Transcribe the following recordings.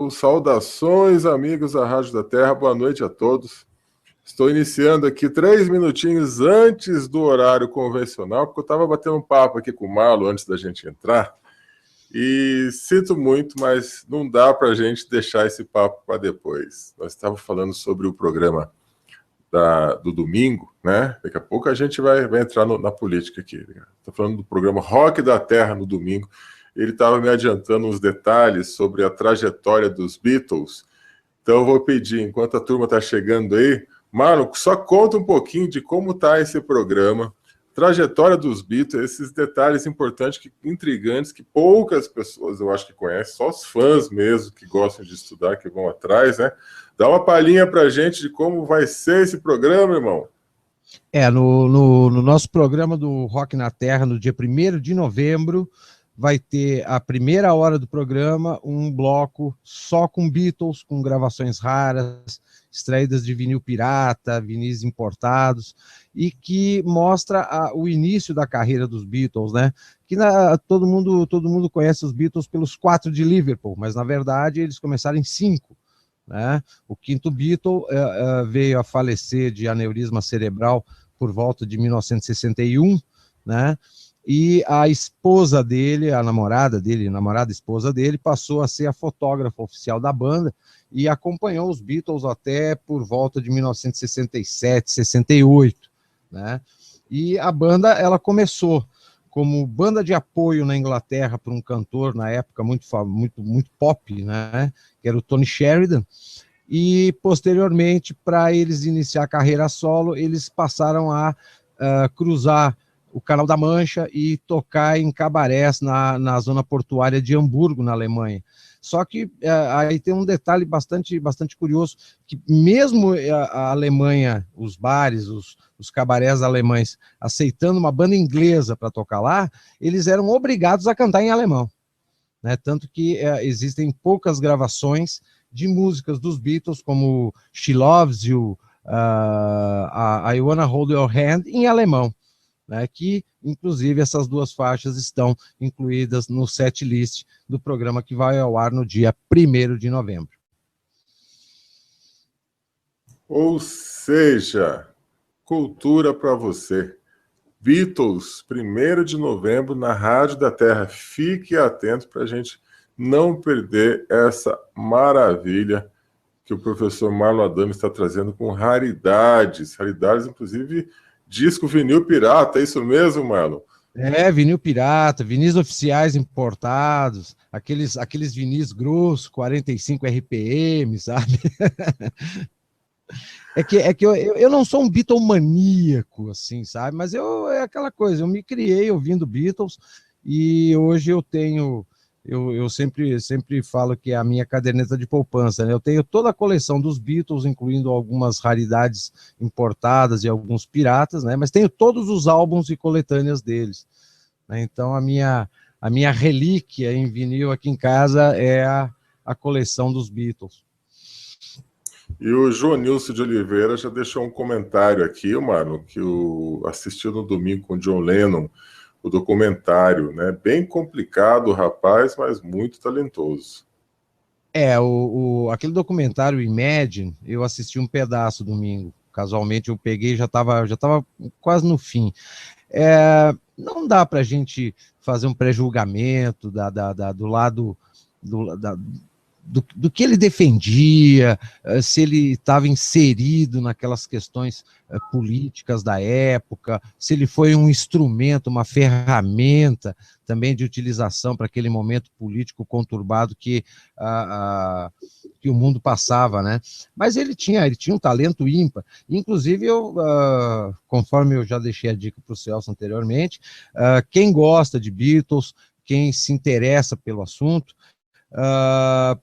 Saudações, amigos da Rádio da Terra, boa noite a todos. Estou iniciando aqui 3 minutinhos antes do horário convencional, porque eu estava batendo um papo aqui com o Marlon antes da gente entrar, e sinto muito, mas não dá para a gente deixar esse papo para depois. Nós estávamos falando sobre o programa do domingo, né? Daqui a pouco a gente vai entrar na política aqui. Estou falando do programa Rock da Terra no domingo. Ele estava me adiantando uns detalhes sobre a trajetória dos Beatles. Então eu vou pedir, enquanto a turma está chegando aí, Marlon, só conta um pouquinho de como está esse programa, trajetória dos Beatles, esses detalhes importantes, intrigantes, que poucas pessoas eu acho que conhecem, só os fãs mesmo que gostam de estudar, que vão atrás, né? Dá uma palhinha para a gente de como vai ser esse programa, irmão. No nosso programa do Rock na Terra, no dia 1º de novembro, vai ter a primeira hora do programa, um bloco só com Beatles, com gravações raras, extraídas de vinil pirata, vinis importados, e que mostra o início da carreira dos Beatles, né? Que todo mundo conhece os Beatles pelos 4 de Liverpool, mas na verdade eles começaram em 5. Né? O quinto Beatle veio a falecer de aneurisma cerebral por volta de 1961, né? E a esposa dele, a namorada esposa dele, passou a ser a fotógrafa oficial da banda e acompanhou os Beatles até por volta de 1967, 68, né? E a banda, ela começou como banda de apoio na Inglaterra para um cantor na época muito pop, né? Que era o Tony Sheridan, e posteriormente, para eles iniciar a carreira solo, eles passaram a cruzar o Canal da Mancha e tocar em cabarés na zona portuária de Hamburgo, na Alemanha. Só que aí tem um detalhe bastante curioso, que mesmo a Alemanha, os bares, os cabarés alemães, aceitando uma banda inglesa para tocar lá, eles eram obrigados a cantar em alemão. Né? Tanto que existem poucas gravações de músicas dos Beatles, como She Loves You, I Wanna Hold Your Hand, em alemão. Né, que, inclusive, essas 2 faixas estão incluídas no set list do programa que vai ao ar no dia 1º de novembro. Ou seja, cultura para você. Beatles, 1º de novembro, na Rádio da Terra. Fique atento para a gente não perder essa maravilha que o professor Marlon Adami está trazendo com raridades, inclusive disco vinil pirata, é isso mesmo, Marlon? Vinil pirata, vinis oficiais importados, aqueles vinis grossos, 45 RPM, sabe? É que eu não sou um Beatlemaníaco, assim, sabe? Mas é aquela coisa, eu me criei ouvindo Beatles e hoje eu sempre falo que é a minha caderneta de poupança, né? Eu tenho toda a coleção dos Beatles, incluindo algumas raridades importadas e alguns piratas, né? Mas tenho todos os álbuns e coletâneas deles, né? Então a minha relíquia em vinil aqui em casa é a coleção dos Beatles. E o João Nilson de Oliveira já deixou um comentário aqui, mano, que assistiu no domingo com o John Lennon, o documentário, né? Bem complicado o rapaz, mas muito talentoso. Aquele documentário Imagine, eu assisti um pedaço domingo. Casualmente eu peguei, já estava quase no fim. Não dá para a gente fazer um pré-julgamento do lado do que ele defendia, se ele estava inserido naquelas questões políticas da época, se ele foi um instrumento, uma ferramenta também de utilização para aquele momento político conturbado que o mundo passava, né? Mas ele tinha um talento ímpar. Inclusive, conforme eu já deixei a dica para o Celso anteriormente, quem gosta de Beatles, quem se interessa pelo assunto,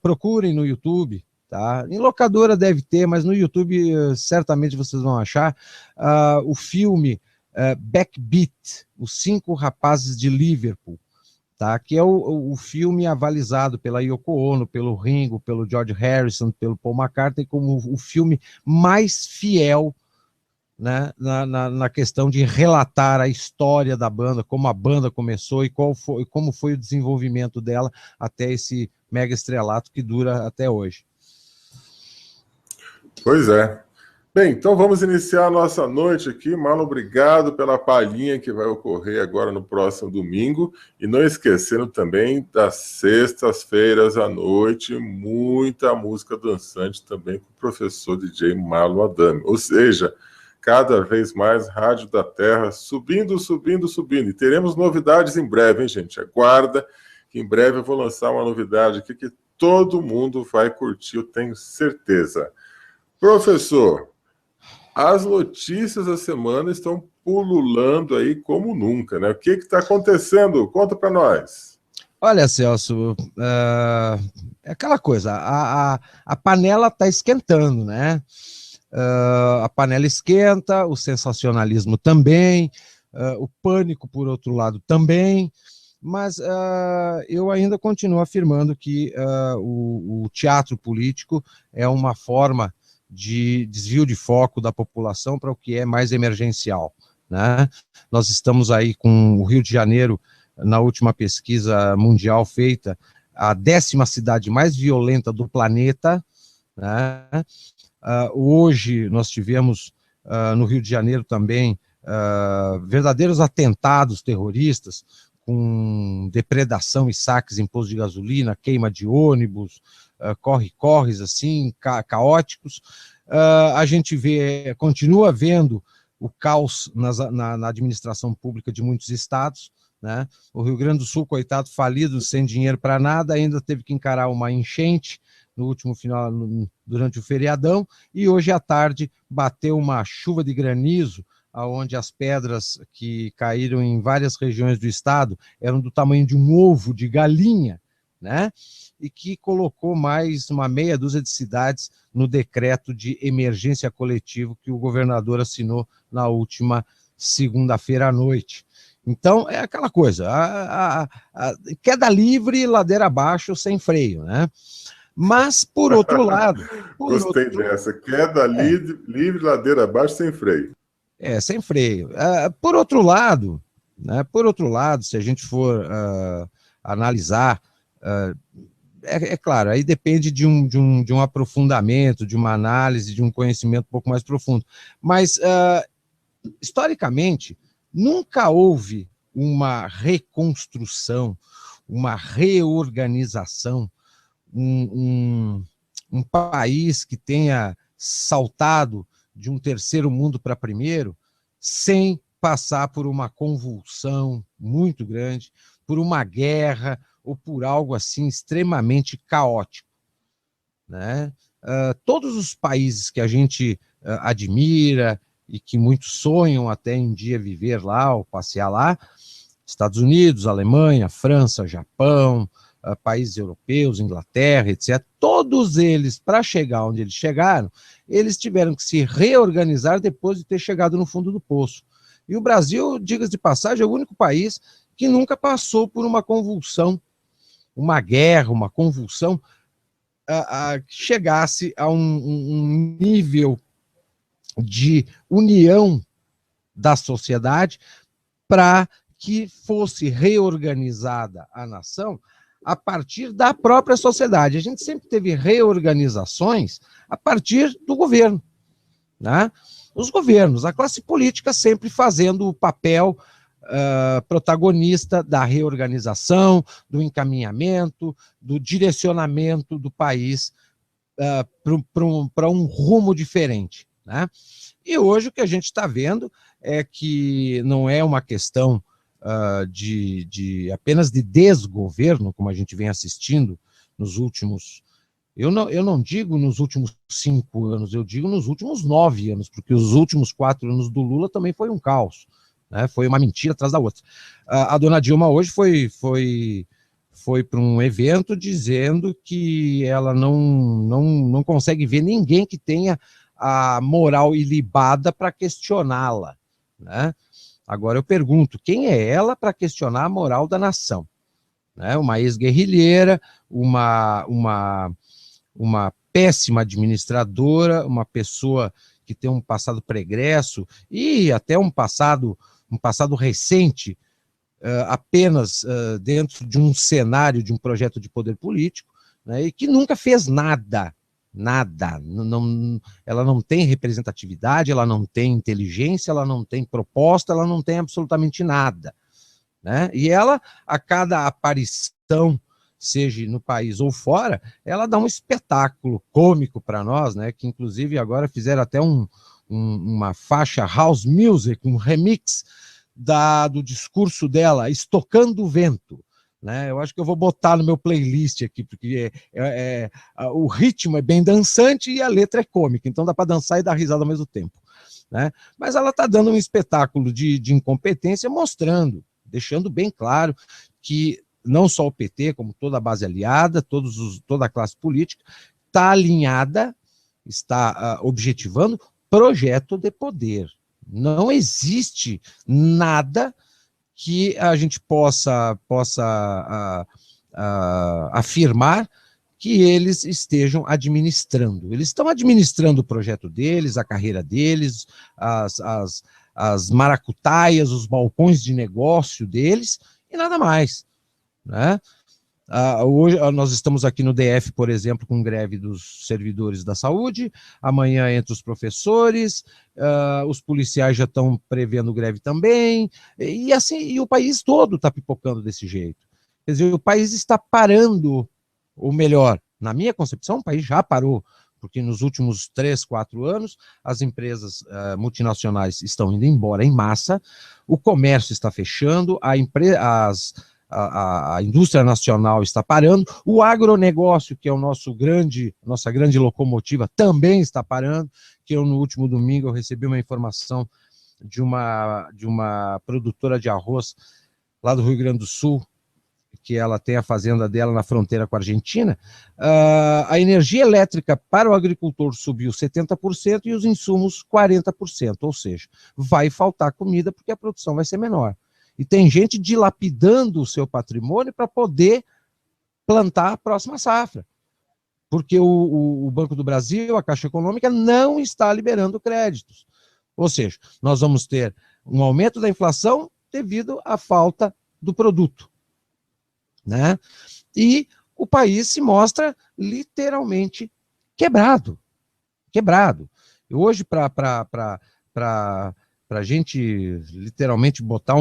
procurem no YouTube, tá? Em locadora deve ter, mas no YouTube certamente vocês vão achar o filme Backbeat, Os 5 Rapazes de Liverpool, tá? Que é o filme avalizado pela Yoko Ono, pelo Ringo, pelo George Harrison, pelo Paul McCartney como o filme mais fiel né, na questão de relatar a história da banda, como a banda começou e como foi o desenvolvimento dela até esse mega estrelato que dura até hoje. Pois é. Bem, então vamos iniciar a nossa noite aqui. Marlon, obrigado pela palhinha que vai ocorrer agora no próximo domingo. E não esquecendo também das sextas-feiras à noite, muita música dançante também com o professor DJ Marlon Adami. Ou seja, cada vez mais Rádio da Terra subindo, subindo, subindo. E teremos novidades em breve, hein, gente? Aguarda, que em breve eu vou lançar uma novidade aqui que todo mundo vai curtir, eu tenho certeza. Professor, as notícias da semana estão pululando aí como nunca, né? O que está acontecendo? Conta para nós. Olha, Celso, é aquela coisa, a panela está esquentando, né? A panela esquenta, o sensacionalismo também, o pânico, por outro lado, também, mas eu ainda continuo afirmando que o teatro político é uma forma de desvio de foco da população para o que é mais emergencial, né? Nós estamos aí com o Rio de Janeiro, na última pesquisa mundial feita, a 10ª cidade mais violenta do planeta, né? Hoje nós tivemos no Rio de Janeiro também verdadeiros atentados terroristas, com depredação e saques em postos de gasolina, queima de ônibus, corre-corres assim, caóticos. A gente continua vendo o caos na administração pública de muitos estados, né? O Rio Grande do Sul, coitado, falido, sem dinheiro para nada, ainda teve que encarar uma enchente no último final, durante o feriadão, e hoje à tarde bateu uma chuva de granizo, onde as pedras que caíram em várias regiões do estado eram do tamanho de um ovo de galinha, né? E que colocou mais uma meia dúzia de cidades no decreto de emergência coletivo que o governador assinou na última segunda-feira à noite. Então, é aquela coisa, a queda livre, ladeira abaixo, sem freio, né? Mas, por outro lado... Gostei dessa, queda livre, ladeira abaixo, sem freio. Sem freio. Por outro lado, né, se a gente for analisar, é claro, aí depende de um aprofundamento, de uma análise, de um conhecimento um pouco mais profundo. Mas, historicamente, nunca houve uma reconstrução, uma reorganização, um país que tenha saltado de um terceiro mundo para primeiro, sem passar por uma convulsão muito grande, por uma guerra ou por algo assim extremamente caótico, né? Todos os países que a gente admira e que muitos sonham até um dia viver lá ou passear lá, Estados Unidos, Alemanha, França, Japão, países europeus, Inglaterra, etc., todos eles, para chegar onde eles chegaram, eles tiveram que se reorganizar depois de ter chegado no fundo do poço. E o Brasil, diga-se de passagem, é o único país que nunca passou por uma convulsão, uma guerra, uma convulsão, que chegasse a um nível de união da sociedade para que fosse reorganizada a nação a partir da própria sociedade. A gente sempre teve reorganizações a partir do governo, né? Os governos, a classe política sempre fazendo o papel protagonista da reorganização, do encaminhamento, do direcionamento do país para um rumo diferente, né? E hoje o que a gente está vendo é que não é uma questão apenas de desgoverno, como a gente vem assistindo nos últimos... Eu não digo nos últimos 5 anos, eu digo nos últimos 9 anos, porque os últimos 4 anos do Lula também foi um caos, né? Foi uma mentira atrás da outra. A dona Dilma hoje foi para um evento dizendo que ela não consegue ver ninguém que tenha a moral ilibada para questioná-la, né? Agora eu pergunto, quem é ela para questionar a moral da nação? Né? Uma ex-guerrilheira, uma péssima administradora, uma pessoa que tem um passado pregresso e até um passado recente, apenas dentro de um cenário, de um projeto de poder político, né, e que nunca fez nada, ela não tem representatividade, ela não tem inteligência, ela não tem proposta, ela não tem absolutamente nada, né? E ela, a cada aparição, seja no país ou fora, ela dá um espetáculo cômico para nós, né? Que inclusive agora fizeram até uma faixa house music, um remix do discurso dela, Estocando o Vento, né? Eu acho que eu vou botar no meu playlist aqui, porque o ritmo é bem dançante e a letra é cômica, então dá para dançar e dar risada ao mesmo tempo, né? Mas ela está dando um espetáculo de incompetência, deixando bem claro que não só o PT, como toda a base aliada, toda a classe política, está alinhada, está objetivando projeto de poder. Não existe nada que a gente possa afirmar que eles estejam administrando. Eles estão administrando o projeto deles, a carreira deles, as maracutaias, os balcões de negócio deles, e nada mais, né? Hoje nós estamos aqui no DF, por exemplo, com greve dos servidores da saúde, amanhã entre os professores, os policiais já estão prevendo greve também, e assim, e o país todo está pipocando desse jeito. Quer dizer, o país está parando, ou melhor, na minha concepção, o país já parou, porque nos últimos 3, 4 anos, as empresas multinacionais estão indo embora em massa, o comércio está fechando, a indústria nacional está parando, o agronegócio, que é nossa grande locomotiva, também está parando, que no último domingo eu recebi uma informação de uma produtora de arroz lá do Rio Grande do Sul, que ela tem a fazenda dela na fronteira com a Argentina, a energia elétrica para o agricultor subiu 70% e os insumos 40%, ou seja, vai faltar comida porque a produção vai ser menor. E tem gente dilapidando o seu patrimônio para poder plantar a próxima safra, porque o Banco do Brasil, a Caixa Econômica, não está liberando créditos. Ou seja, nós vamos ter um aumento da inflação devido à falta do produto, né? E o país se mostra literalmente quebrado. Hoje, para a gente literalmente botar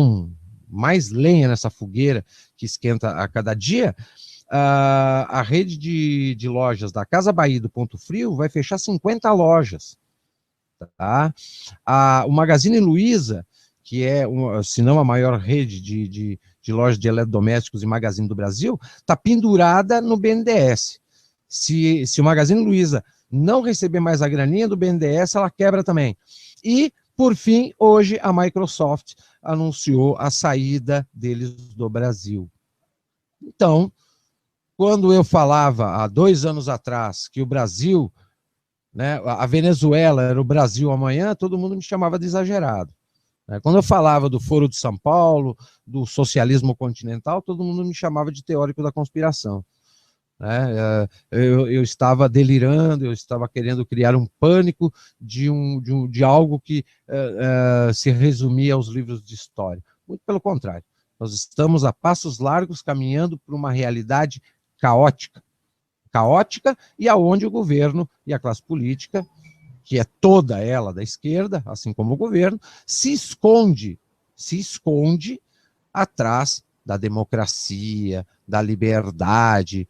mais lenha nessa fogueira que esquenta a cada dia, a rede de lojas da Casa Bahia e do Ponto Frio vai fechar 50 lojas. Tá? O Magazine Luiza, que é, se não a maior rede de lojas de eletrodomésticos e magazine do Brasil, está pendurada no BNDES. Se o Magazine Luiza não receber mais a graninha do BNDES, ela quebra também. E, por fim, hoje a Microsoft anunciou a saída deles do Brasil. Então, quando eu falava há 2 anos atrás que o Brasil, né, a Venezuela era o Brasil amanhã, todo mundo me chamava de exagerado. Quando eu falava do Foro de São Paulo, do socialismo continental, todo mundo me chamava de teórico da conspiração. Eu estava delirando, eu estava querendo criar um pânico de algo que se resumia aos livros de história. Muito pelo contrário, nós estamos a passos largos caminhando para uma realidade caótica e aonde o governo e a classe política, que é toda ela da esquerda, assim como o governo, se esconde atrás da democracia, da liberdade,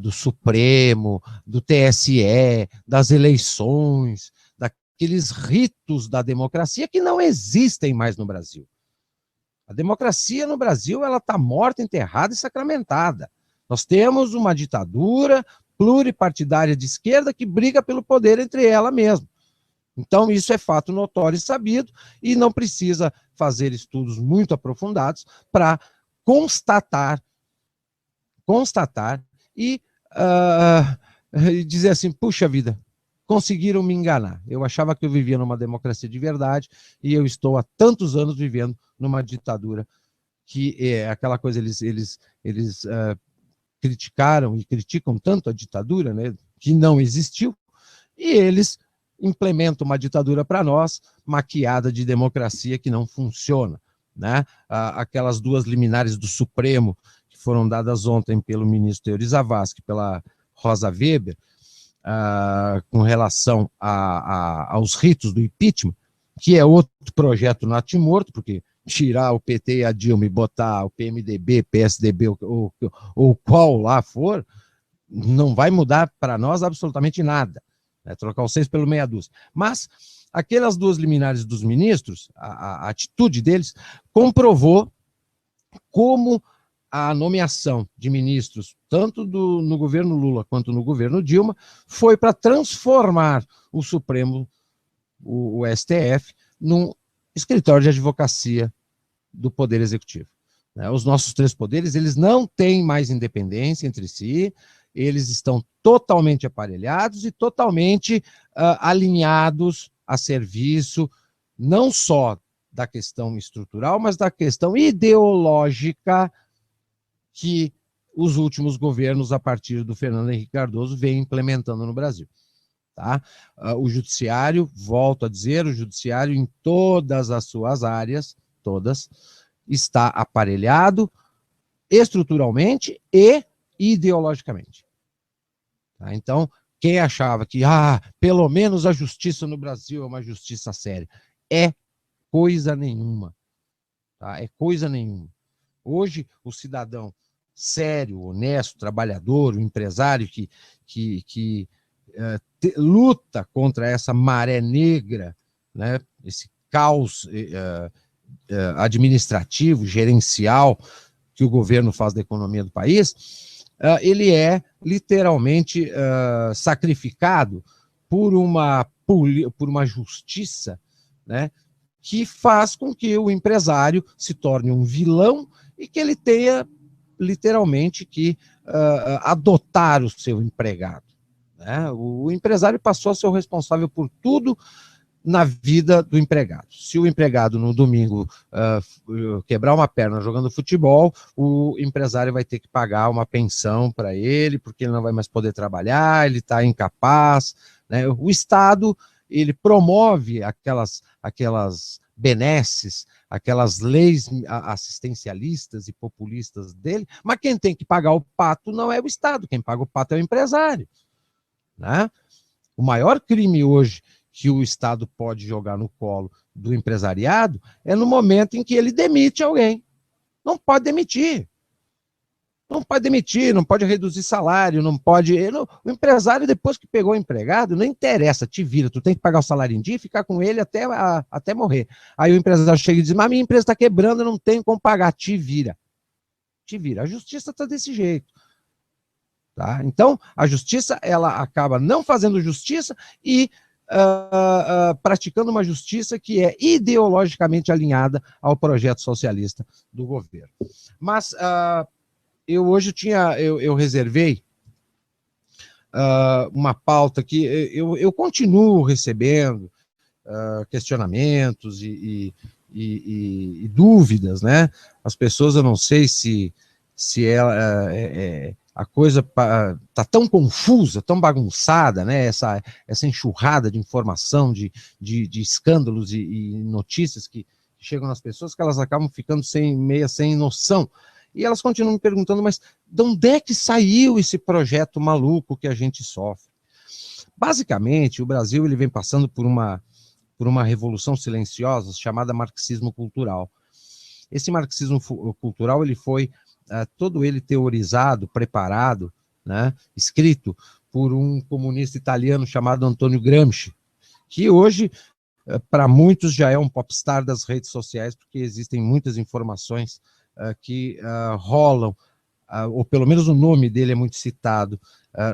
do Supremo, do TSE, das eleições, daqueles ritos da democracia que não existem mais no Brasil. A democracia no Brasil ela está morta, enterrada e sacramentada. Nós temos uma ditadura pluripartidária de esquerda que briga pelo poder entre ela mesma. Então, isso é fato notório e sabido, e não precisa fazer estudos muito aprofundados para constatar e dizer assim, puxa vida, conseguiram me enganar. Eu achava que eu vivia numa democracia de verdade e eu estou há tantos anos vivendo numa ditadura que é aquela coisa, eles criticaram e criticam tanto a ditadura, né, que não existiu, e eles implementa uma ditadura para nós, maquiada de democracia que não funciona, né? Aquelas 2 liminares do Supremo que foram dadas ontem pelo ministro Teori Zavascki, pela Rosa Weber, com relação aos ritos do impeachment, que é outro projeto natimorto, porque tirar o PT e a Dilma e botar o PMDB, PSDB ou qual lá for, não vai mudar para nós absolutamente nada, né? Trocar o 6 pelo meia dúzia. Mas aquelas 2 liminares dos ministros, a atitude deles comprovou como a nomeação de ministros, tanto no governo Lula quanto no governo Dilma, foi para transformar o Supremo, o STF, num escritório de advocacia do Poder Executivo. Os nossos 3 poderes, eles não têm mais independência entre si, eles estão totalmente aparelhados e totalmente alinhados a serviço, não só da questão estrutural, mas da questão ideológica que os últimos governos, a partir do Fernando Henrique Cardoso, vêm implementando no Brasil. Tá? O judiciário, volto a dizer, o judiciário em todas as suas áreas, todas, está aparelhado estruturalmente e ideologicamente. Tá? Então, quem achava que, pelo menos a justiça no Brasil é uma justiça séria, é coisa nenhuma. Tá? É coisa nenhuma. Hoje, o cidadão sério, honesto, trabalhador, o empresário que luta contra essa maré negra, né, esse caos administrativo, gerencial que o governo faz da economia do país, ele é literalmente sacrificado por uma justiça, né, que faz com que o empresário se torne um vilão e que ele tenha literalmente que adotar o seu empregado, né? O empresário passou a ser o responsável por tudo na vida do empregado. Se o empregado no domingo quebrar uma perna jogando futebol, o empresário vai ter que pagar uma pensão para ele, porque ele não vai mais poder trabalhar, ele está incapaz, né? O Estado, ele promove aquelas benesses, aquelas leis assistencialistas e populistas dele, mas quem tem que pagar o pato não é o Estado, quem paga o pato é o empresário, né? O maior crime hoje que o Estado pode jogar no colo do empresariado é no momento em que ele demite alguém. Não pode demitir. Não pode demitir, não pode reduzir salário, não pode... O empresário, depois que pegou o empregado, não interessa, te vira, tu tem que pagar o salário em dia e ficar com ele até morrer. Aí o empresário chega e diz, mas minha empresa está quebrando, eu não tenho como pagar, te vira. Te vira. A justiça está desse jeito. Tá? Então, a justiça, ela acaba não fazendo justiça e praticando uma justiça que é ideologicamente alinhada ao projeto socialista do governo. Mas... eu hoje eu reservei uma pauta que eu continuo recebendo questionamentos e dúvidas, né? As pessoas, eu não sei se a coisa está tão confusa, tão bagunçada, né? Essa enxurrada de informação, de escândalos e notícias que chegam nas pessoas, que elas acabam ficando sem noção. E elas continuam me perguntando, mas de onde é que saiu esse projeto maluco que a gente sofre? Basicamente, o Brasil ele vem passando por uma revolução silenciosa chamada marxismo cultural. Esse marxismo cultural ele foi todo ele teorizado, preparado, né, escrito por um comunista italiano chamado Antonio Gramsci, que hoje, para muitos, já é um popstar das redes sociais, porque existem muitas informações que rolam, ou pelo menos o nome dele é muito citado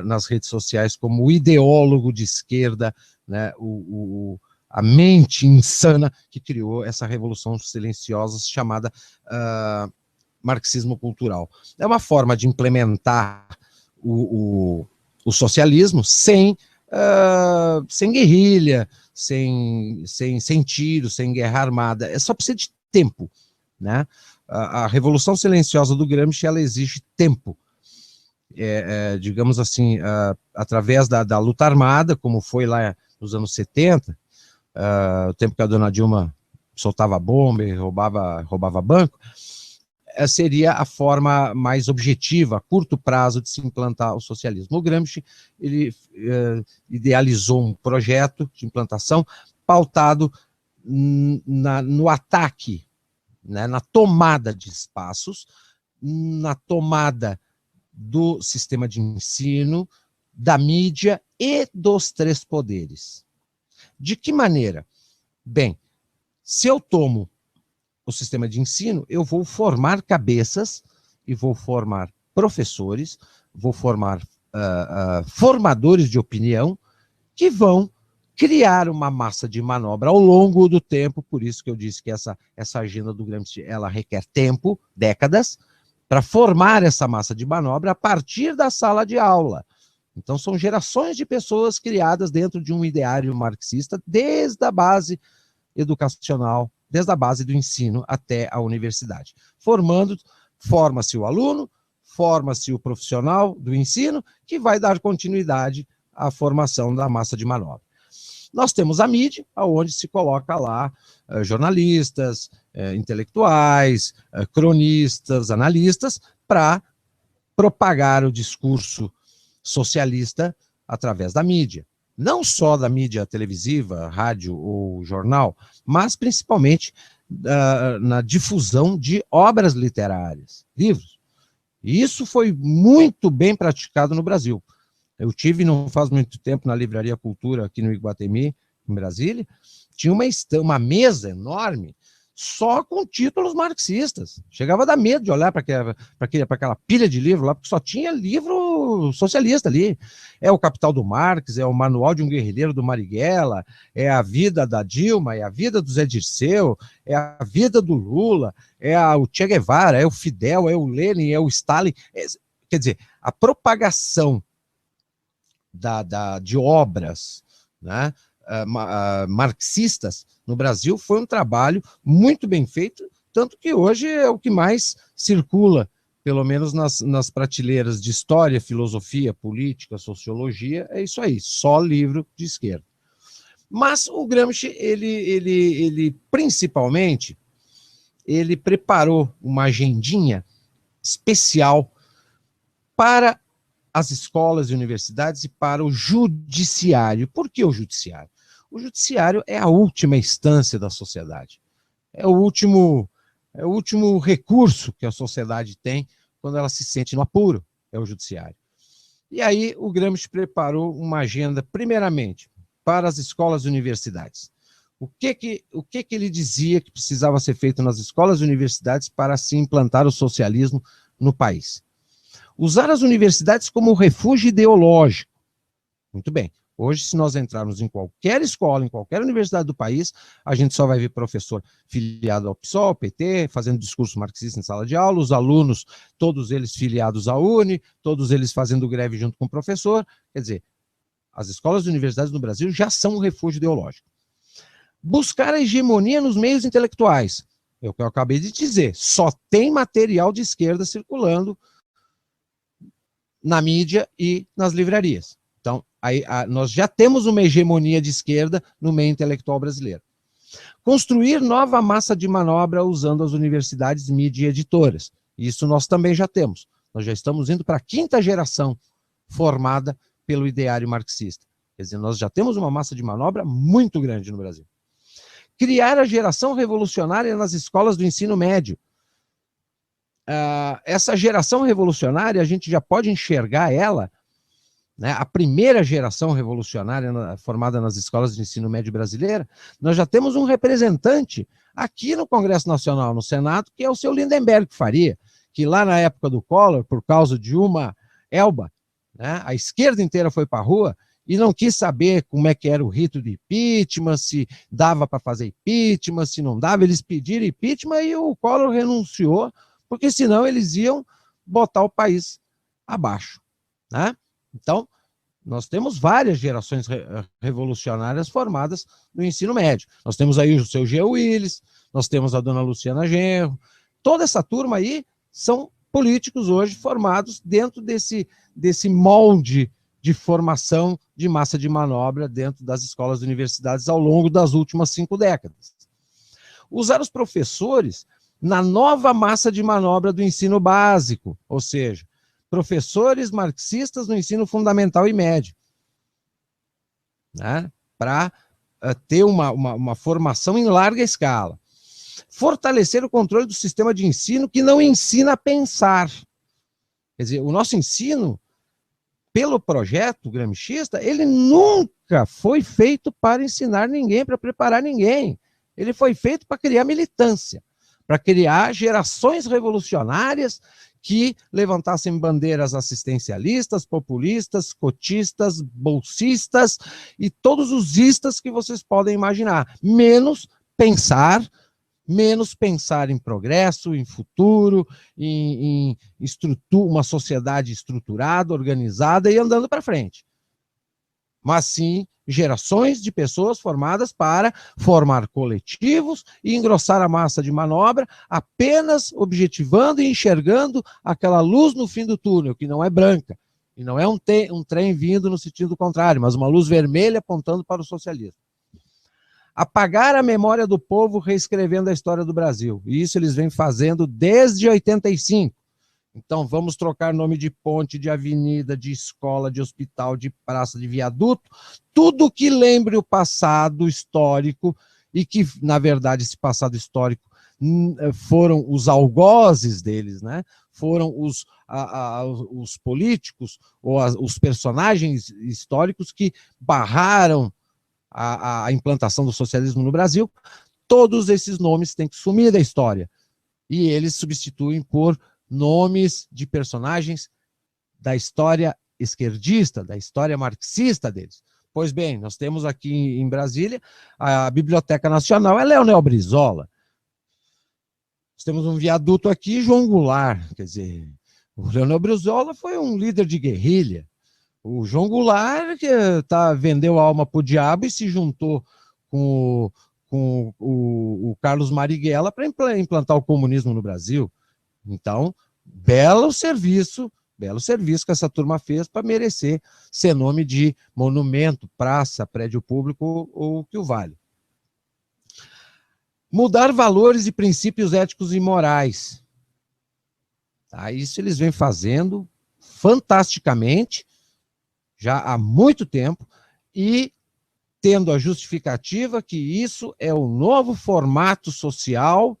nas redes sociais como o ideólogo de esquerda, né, a mente insana que criou essa revolução silenciosa chamada marxismo cultural. É uma forma de implementar o socialismo sem guerrilha, sem tiro, sem guerra armada. É só precisa de tempo, né? A revolução silenciosa do Gramsci, ela exige tempo, digamos assim, através da luta armada, como foi lá nos anos 70, o tempo que a dona Dilma soltava bomba e roubava banco, seria a forma mais objetiva, a curto prazo, de se implantar o socialismo. O Gramsci, ele idealizou um projeto de implantação pautado no ataque, né, na tomada de espaços, na tomada do sistema de ensino, da mídia e dos três poderes. De que maneira? Bem, se eu tomo o sistema de ensino, eu vou formar cabeças e vou formar professores, vou formar formadores de opinião que vão criar uma massa de manobra ao longo do tempo. Por isso que eu disse que essa agenda do Gramsci, ela requer tempo, décadas, para formar essa massa de manobra a partir da sala de aula. Então são gerações de pessoas criadas dentro de um ideário marxista, desde a base educacional, desde a base do ensino até a universidade. Forma-se o aluno, forma-se o profissional do ensino, que vai dar continuidade à formação da massa de manobra. Nós temos a mídia, onde se coloca lá jornalistas, intelectuais, cronistas, analistas, para propagar o discurso socialista através da mídia. Não só da mídia televisiva, rádio ou jornal, mas principalmente na difusão de obras literárias, livros. E isso foi muito bem praticado no Brasil. Eu tive, não faz muito tempo, na Livraria Cultura, aqui no Iguatemi, em Brasília, tinha uma mesa enorme só com títulos marxistas. Chegava a dar medo de olhar para aquela pilha de livro lá, porque só tinha livro socialista ali. É o Capital do Marx, é o Manual de um Guerrilheiro do Marighella, é a vida da Dilma, é a vida do Zé Dirceu, é a vida do Lula, o Che Guevara, é o Fidel, é o Lenin, é o Stalin. Quer dizer, a propagação de obras, né, marxistas no Brasil foi um trabalho muito bem feito, tanto que hoje é o que mais circula, pelo menos nas prateleiras de história, filosofia, política, sociologia, é isso aí, só livro de esquerda. Mas o Gramsci, ele principalmente, ele preparou uma agendinha especial para as escolas e universidades e para o judiciário. Por que o judiciário? O judiciário é a última instância da sociedade. É o último recurso que a sociedade tem quando ela se sente no apuro, é o judiciário. E aí o Gramsci preparou uma agenda, primeiramente, para as escolas e universidades. O que ele dizia que precisava ser feito nas escolas e universidades para se implantar o socialismo no país? Usar as universidades como refúgio ideológico. Muito bem. Hoje, se nós entrarmos em qualquer escola, em qualquer universidade do país, a gente só vai ver professor filiado ao PSOL, ao PT, fazendo discurso marxista em sala de aula, os alunos, todos eles filiados à UNE, todos eles fazendo greve junto com o professor. Quer dizer, as escolas e universidades no Brasil já são um refúgio ideológico. Buscar a hegemonia nos meios intelectuais. É o que eu acabei de dizer. Só tem material de esquerda circulando na mídia e nas livrarias. Então, nós já temos uma hegemonia de esquerda no meio intelectual brasileiro. Construir nova massa de manobra usando as universidades, mídia e editoras. Isso nós também já temos. Nós já estamos indo para a 5ª geração formada pelo ideário marxista. Quer dizer, nós já temos uma massa de manobra muito grande no Brasil. Criar a geração revolucionária nas escolas do ensino médio. Essa geração revolucionária, a gente já pode enxergar ela, né, a primeira geração revolucionária formada nas escolas de ensino médio brasileira. Nós já temos um representante aqui no Congresso Nacional, no Senado, que é o seu Lindenberg Faria, que lá na época do Collor, por causa de uma Elba, né, a esquerda inteira foi para a rua e não quis saber como é que era o rito de impeachment, se dava para fazer impeachment, se não dava. Eles pediram impeachment e o Collor renunciou, porque senão eles iam botar o país abaixo, né? Então, nós temos várias gerações revolucionárias formadas no ensino médio. Nós temos aí o seu G. Willis, nós temos a dona Luciana Genro. Toda essa turma aí são políticos hoje formados dentro desse molde de formação de massa de manobra dentro das escolas e universidades ao longo das últimas 5 décadas. Usar os professores na nova massa de manobra do ensino básico, ou seja, professores marxistas no ensino fundamental e médio, né, para ter uma formação em larga escala. Fortalecer o controle do sistema de ensino que não ensina a pensar. Quer dizer, o nosso ensino, pelo projeto gramsciista, ele nunca foi feito para ensinar ninguém, para preparar ninguém. Ele foi feito para criar militância, para criar gerações revolucionárias que levantassem bandeiras assistencialistas, populistas, cotistas, bolsistas e todos os istas que vocês podem imaginar. Menos pensar em progresso, em futuro, em uma sociedade estruturada, organizada e andando para frente. Mas sim gerações de pessoas formadas para formar coletivos e engrossar a massa de manobra, apenas objetivando e enxergando aquela luz no fim do túnel, que não é branca, e não é um trem vindo no sentido contrário, mas uma luz vermelha apontando para o socialismo. Apagar a memória do povo reescrevendo a história do Brasil. E isso eles vêm fazendo desde 85. Então, vamos trocar nome de ponte, de avenida, de escola, de hospital, de praça, de viaduto, tudo que lembre o passado histórico e que, na verdade, esse passado histórico foram os algozes deles, né? Foram os políticos ou os personagens históricos que barraram a implantação do socialismo no Brasil. Todos esses nomes têm que sumir da história. E eles substituem por nomes de personagens da história esquerdista, da história marxista deles. Pois bem, nós temos aqui em Brasília a Biblioteca Nacional, é Leonel Brizola. Nós temos um viaduto aqui, João Goulart, quer dizer, o Leonel Brizola foi um líder de guerrilha. O João Goulart que vendeu a alma para o diabo e se juntou com o Carlos Marighella para implantar o comunismo no Brasil. Então, belo serviço que essa turma fez para merecer ser nome de monumento, praça, prédio público ou que o vale. Mudar valores e princípios éticos e morais. Tá? Isso eles vêm fazendo fantasticamente, já há muito tempo, e tendo a justificativa que isso é o novo formato social,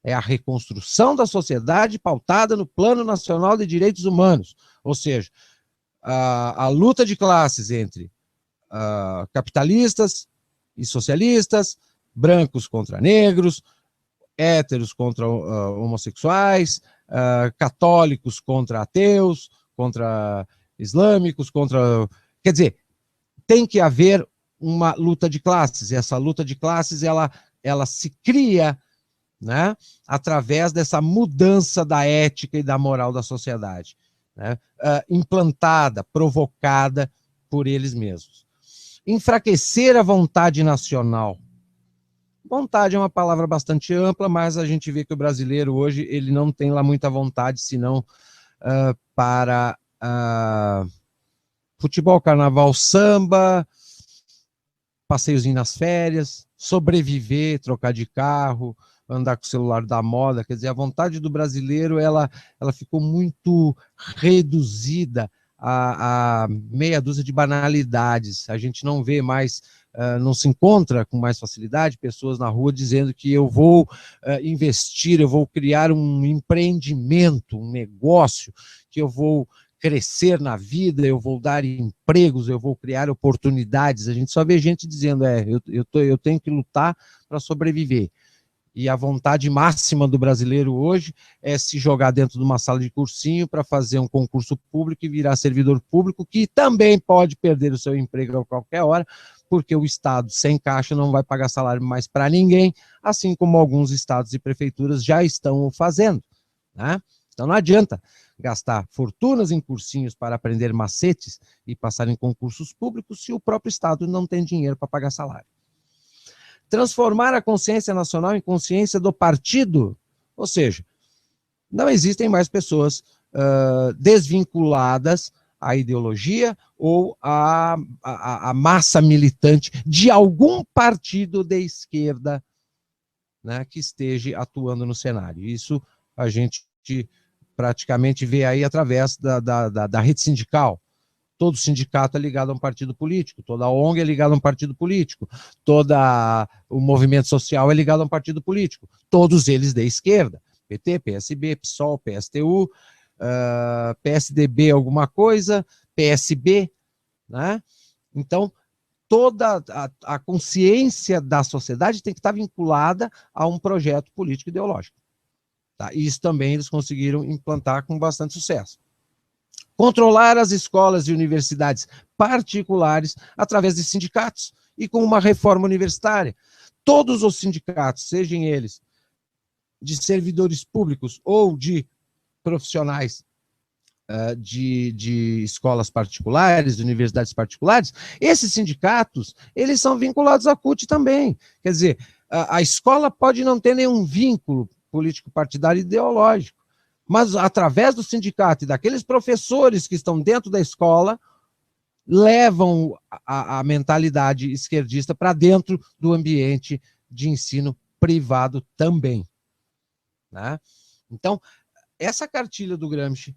é a reconstrução da sociedade pautada no Plano Nacional de Direitos Humanos, ou seja, a luta de classes entre capitalistas e socialistas, brancos contra negros, héteros contra homossexuais, católicos contra ateus, contra islâmicos, Quer dizer, tem que haver uma luta de classes, e essa luta de classes ela se cria, né, através dessa mudança da ética e da moral da sociedade, né, implantada, provocada por eles mesmos. Enfraquecer a vontade nacional. Vontade é uma palavra bastante ampla, mas a gente vê que o brasileiro hoje ele não tem lá muita vontade, senão para futebol, carnaval, samba, passeiozinho nas férias, sobreviver, trocar de carro, andar com o celular da moda. Quer dizer, a vontade do brasileiro ela ficou muito reduzida a meia dúzia de banalidades. A gente não vê mais, não se encontra com mais facilidade pessoas na rua dizendo que eu vou investir, eu vou criar um empreendimento, um negócio, que eu vou crescer na vida, eu vou dar empregos, eu vou criar oportunidades. A gente só vê gente dizendo, eu tenho que lutar para sobreviver. E a vontade máxima do brasileiro hoje é se jogar dentro de uma sala de cursinho para fazer um concurso público e virar servidor público, que também pode perder o seu emprego a qualquer hora, porque o Estado sem caixa não vai pagar salário mais para ninguém, assim como alguns estados e prefeituras já estão o fazendo, né? Então não adianta gastar fortunas em cursinhos para aprender macetes e passar em concursos públicos se o próprio Estado não tem dinheiro para pagar salário. Transformar a consciência nacional em consciência do partido, ou seja, não existem mais pessoas desvinculadas a ideologia ou a massa militante de algum partido de esquerda, né, que esteja atuando no cenário. Isso a gente praticamente vê aí através da rede sindical. Todo sindicato é ligado a um partido político, toda ONG é ligada a um partido político, todo o movimento social é ligado a um partido político, todos eles da esquerda, PT, PSB, PSOL, PSTU, PSDB alguma coisa, PSB, né? Então, toda a consciência da sociedade tem que estar vinculada a um projeto político ideológico. Tá? E isso também eles conseguiram implantar com bastante sucesso. Controlar as escolas e universidades particulares através de sindicatos e com uma reforma universitária. Todos os sindicatos, sejam eles de servidores públicos ou de profissionais de escolas particulares, de universidades particulares, esses sindicatos, eles são vinculados à CUT também. Quer dizer, a escola pode não ter nenhum vínculo político-partidário ideológico, mas através do sindicato e daqueles professores que estão dentro da escola, levam a mentalidade esquerdista para dentro do ambiente de ensino privado também. Né? Então, essa cartilha do Gramsci,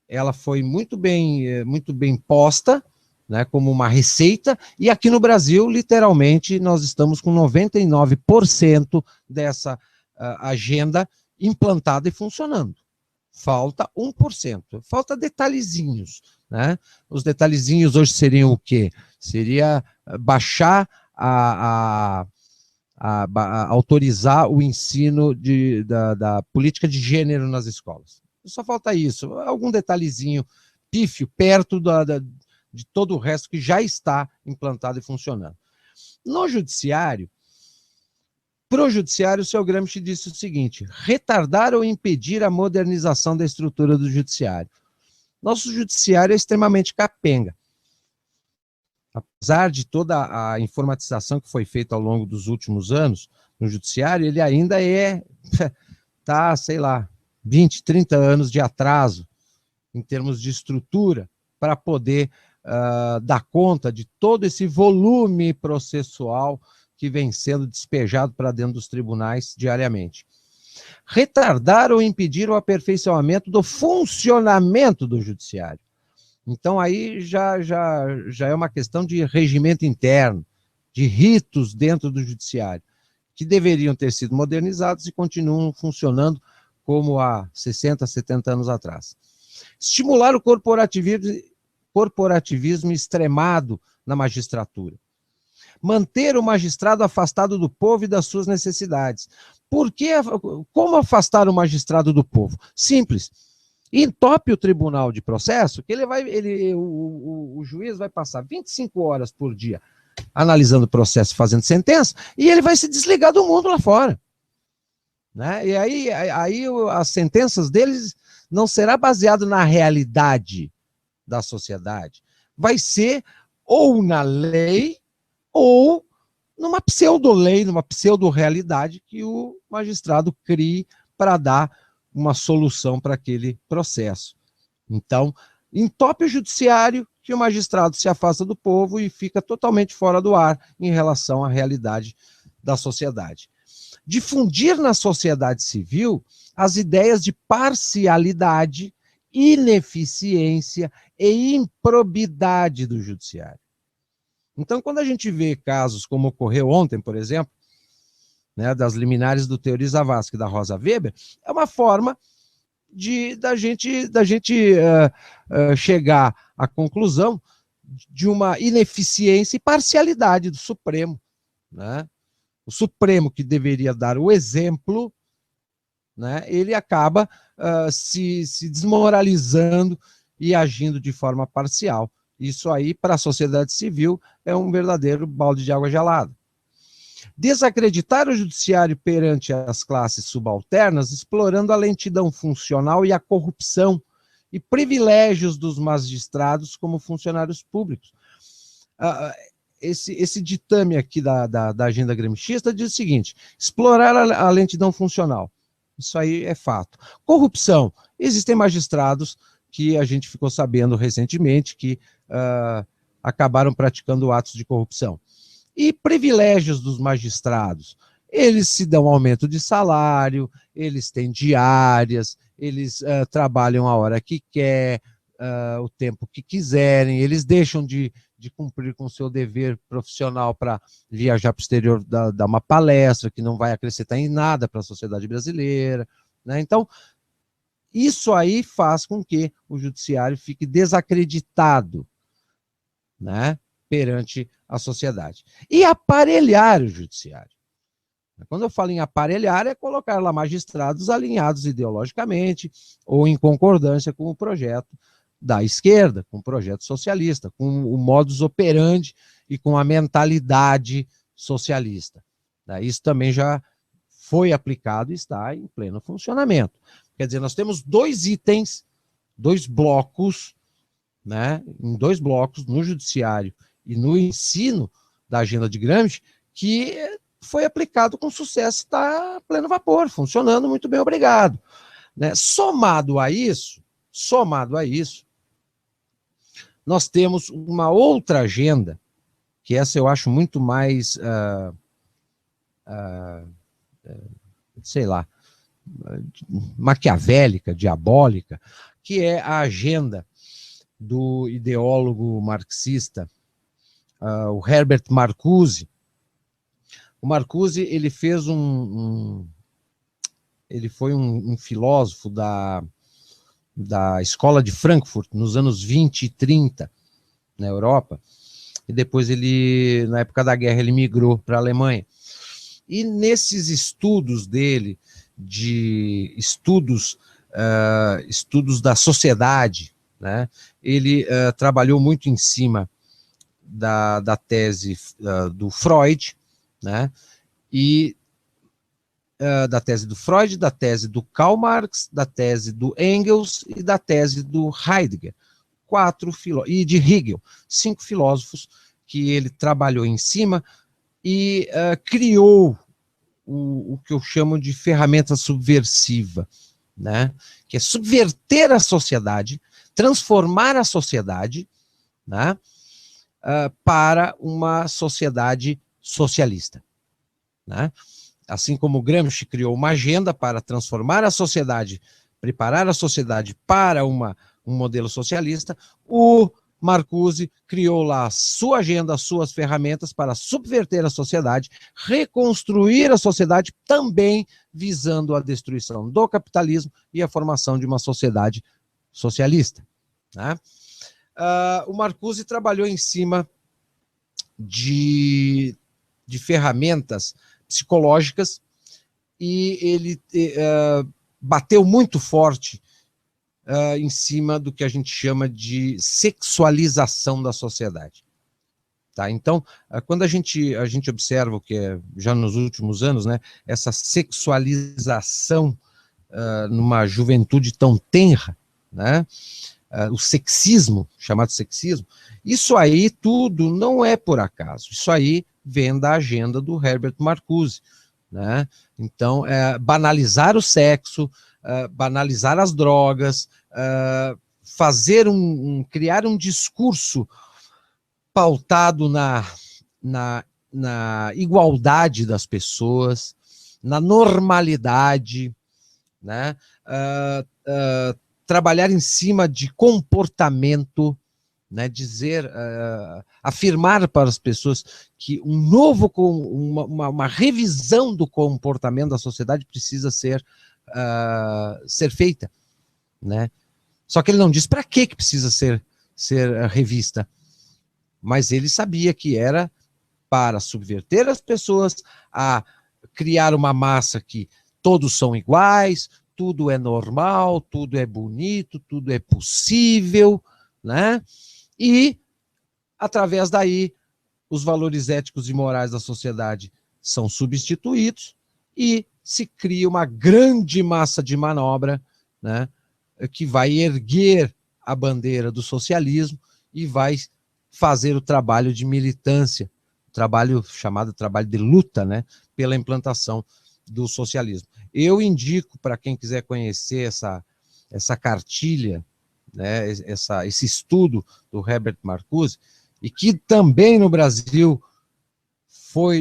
ela foi muito bem posta, né, como uma receita, e aqui no Brasil, literalmente, nós estamos com 99% dessa agenda implantada e funcionando. Falta 1%, falta detalhezinhos, né? Os detalhezinhos hoje seriam o quê? Seria baixar autorizar o ensino da política de gênero nas escolas. Só falta isso, algum detalhezinho pífio perto de todo o resto que já está implantado e funcionando. No judiciário, para o judiciário, o seu Gramsci disse o seguinte: retardar ou impedir a modernização da estrutura do judiciário. Nosso judiciário é extremamente capenga. Apesar de toda a informatização que foi feita ao longo dos últimos anos no judiciário, ele ainda está, sei lá, 20, 30 anos de atraso em termos de estrutura para poder dar conta de todo esse volume processual que vem sendo despejado para dentro dos tribunais diariamente. Retardar ou impedir o aperfeiçoamento do funcionamento do judiciário. Então, aí já é uma questão de regimento interno, de ritos dentro do judiciário, que deveriam ter sido modernizados e continuam funcionando como há 60, 70 anos atrás. Estimular o corporativismo extremado na magistratura. Manter o magistrado afastado do povo e das suas necessidades. Como afastar o magistrado do povo? Simples. Entope o tribunal de processo, que o juiz vai passar 25 horas por dia analisando o processo, fazendo sentença, e ele vai se desligar do mundo lá fora. Né? E aí as sentenças deles não será baseado na realidade da sociedade. Vai ser ou na lei ou numa pseudo-lei, numa pseudo-realidade que o magistrado crie para dar uma solução para aquele processo. Então, entope o judiciário, que o magistrado se afasta do povo e fica totalmente fora do ar em relação à realidade da sociedade. Difundir na sociedade civil as ideias de parcialidade, ineficiência e improbidade do judiciário. Então, quando a gente vê casos como ocorreu ontem, por exemplo, né, das liminares do Teori Zavascki e da Rosa Weber, é uma forma da gente chegar à conclusão de uma ineficiência e parcialidade do Supremo. Né? O Supremo, que deveria dar o exemplo, né, ele acaba se desmoralizando e agindo de forma parcial. Isso aí, para a sociedade civil, é um verdadeiro balde de água gelada. Desacreditar o judiciário perante as classes subalternas, explorando a lentidão funcional e a corrupção e privilégios dos magistrados como funcionários públicos. Esse ditame aqui da agenda gramsciista diz o seguinte: explorar a lentidão funcional. Isso aí é fato. Corrupção. Existem magistrados que a gente ficou sabendo recentemente que acabaram praticando atos de corrupção. E privilégios dos magistrados. Eles se dão aumento de salário, eles têm diárias, eles trabalham a hora que quer, o tempo que quiserem, eles deixam de cumprir com o seu dever profissional para viajar para o exterior, dar uma palestra que não vai acrescentar em nada para a sociedade brasileira, né? Então, isso aí faz com que o judiciário fique desacreditado, né, perante a sociedade. E aparelhar o judiciário. Quando eu falo em aparelhar, é colocar lá magistrados alinhados ideologicamente ou em concordância com o projeto da esquerda, com o projeto socialista, com o modus operandi e com a mentalidade socialista. Isso também já foi aplicado e está em pleno funcionamento. Quer dizer, nós temos 2 itens, 2 blocos, né, em 2 blocos, no judiciário e no ensino da agenda de Gramsci, que foi aplicado com sucesso, está a pleno vapor, funcionando muito bem, obrigado. Né? Somado a isso, nós temos uma outra agenda, que essa eu acho muito mais, sei lá, maquiavélica, diabólica, que é a agenda do ideólogo marxista, o Herbert Marcuse. O Marcuse, ele fez ele foi um filósofo da Escola de Frankfurt, nos anos 20 e 30, na Europa, e depois ele, na época da guerra, ele migrou para a Alemanha. E nesses estudos dele, estudos da sociedade, né, ele trabalhou muito em cima da tese do Freud, né, e da tese do Freud, da tese do Karl Marx, da tese do Engels e da tese do Heidegger, e de Hegel, 5 filósofos que ele trabalhou em cima e criou o que eu chamo de ferramenta subversiva, né, que é subverter a sociedade, transformar a sociedade, né, para uma sociedade socialista, né? Assim como Gramsci criou uma agenda para transformar a sociedade, preparar a sociedade para um modelo socialista, o Marcuse criou lá a sua agenda, as suas ferramentas para subverter a sociedade, reconstruir a sociedade, também visando a destruição do capitalismo e a formação de uma sociedade socialista, né? O Marcuse trabalhou em cima de ferramentas psicológicas e ele bateu muito forte em cima do que a gente chama de sexualização da sociedade. Tá? Então, quando a gente observa o que é, já nos últimos anos, né, essa sexualização numa juventude tão tenra, né, o sexismo, chamado sexismo, isso aí tudo não é por acaso, isso aí vem da agenda do Herbert Marcuse, né? Então, banalizar o sexo, banalizar as drogas, criar um discurso pautado na igualdade das pessoas, na normalidade, né? Trabalhar em cima de comportamento, né, afirmar para as pessoas que uma revisão do comportamento da sociedade precisa ser feita, né? Só que ele não diz para que precisa ser revista, mas ele sabia que era para subverter as pessoas, a criar uma massa que todos são iguais, tudo é normal, tudo é bonito, tudo é possível, né? E, através daí, os valores éticos e morais da sociedade são substituídos e se cria uma grande massa de manobra, né, que vai erguer a bandeira do socialismo e vai fazer o trabalho de militância, chamado trabalho de luta, né, pela implantação do socialismo. Eu indico para quem quiser conhecer essa cartilha né, esse estudo do Herbert Marcuse, e que também no Brasil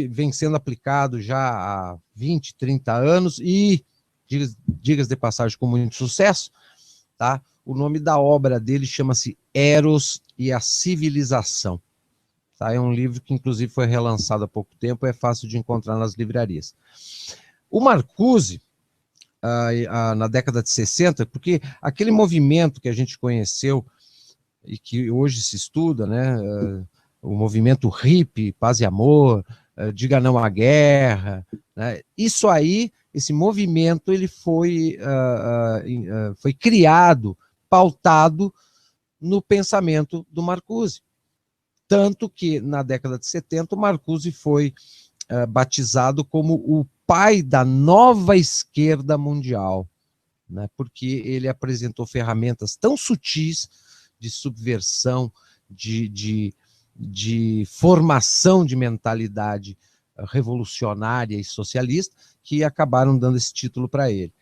vem sendo aplicado já há 20, 30 anos, e, diga-se de passagem, com muito sucesso, tá? O nome da obra dele chama-se Eros e a Civilização. Tá? É um livro que, inclusive, foi relançado há pouco tempo, é fácil de encontrar nas livrarias. O Marcuse, na década de 60, porque aquele movimento que a gente conheceu e que hoje se estuda, né, o movimento hippie, paz e amor, diga não à guerra, né, isso aí, esse movimento, ele foi criado, pautado no pensamento do Marcuse. Tanto que, na década de 70, o Marcuse foi batizado como o pai da nova esquerda mundial, né, porque ele apresentou ferramentas tão sutis de subversão, de formação de mentalidade revolucionária e socialista, que acabaram dando esse título para ele.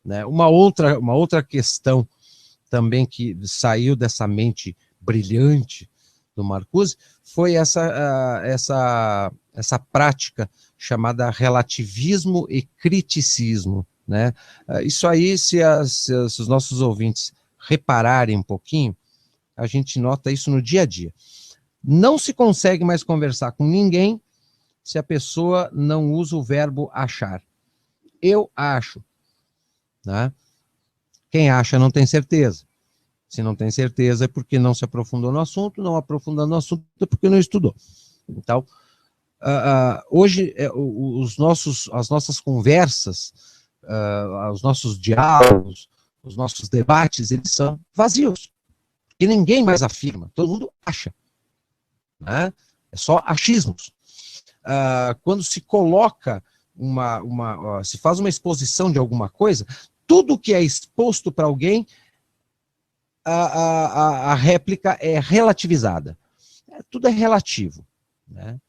Né? Uma outra questão também que saiu dessa mente brilhante do Marcuse foi essa prática chamada relativismo e criticismo. Né? Isso aí, se os nossos ouvintes repararem um pouquinho, a gente nota isso no dia a dia. Não se consegue mais conversar com ninguém se a pessoa não usa o verbo achar. Eu acho. Né? Quem acha não tem certeza. Se não tem certeza é porque não se aprofundou no assunto, não aprofundando no assunto é porque não estudou. Então, hoje, as nossas conversas, os nossos diálogos, os nossos debates, eles são vazios. E ninguém mais afirma, todo mundo acha. Né? É só achismos. Quando se coloca se faz uma exposição de alguma coisa, tudo que é exposto para alguém, a réplica é relativizada. Tudo é relativo. Né?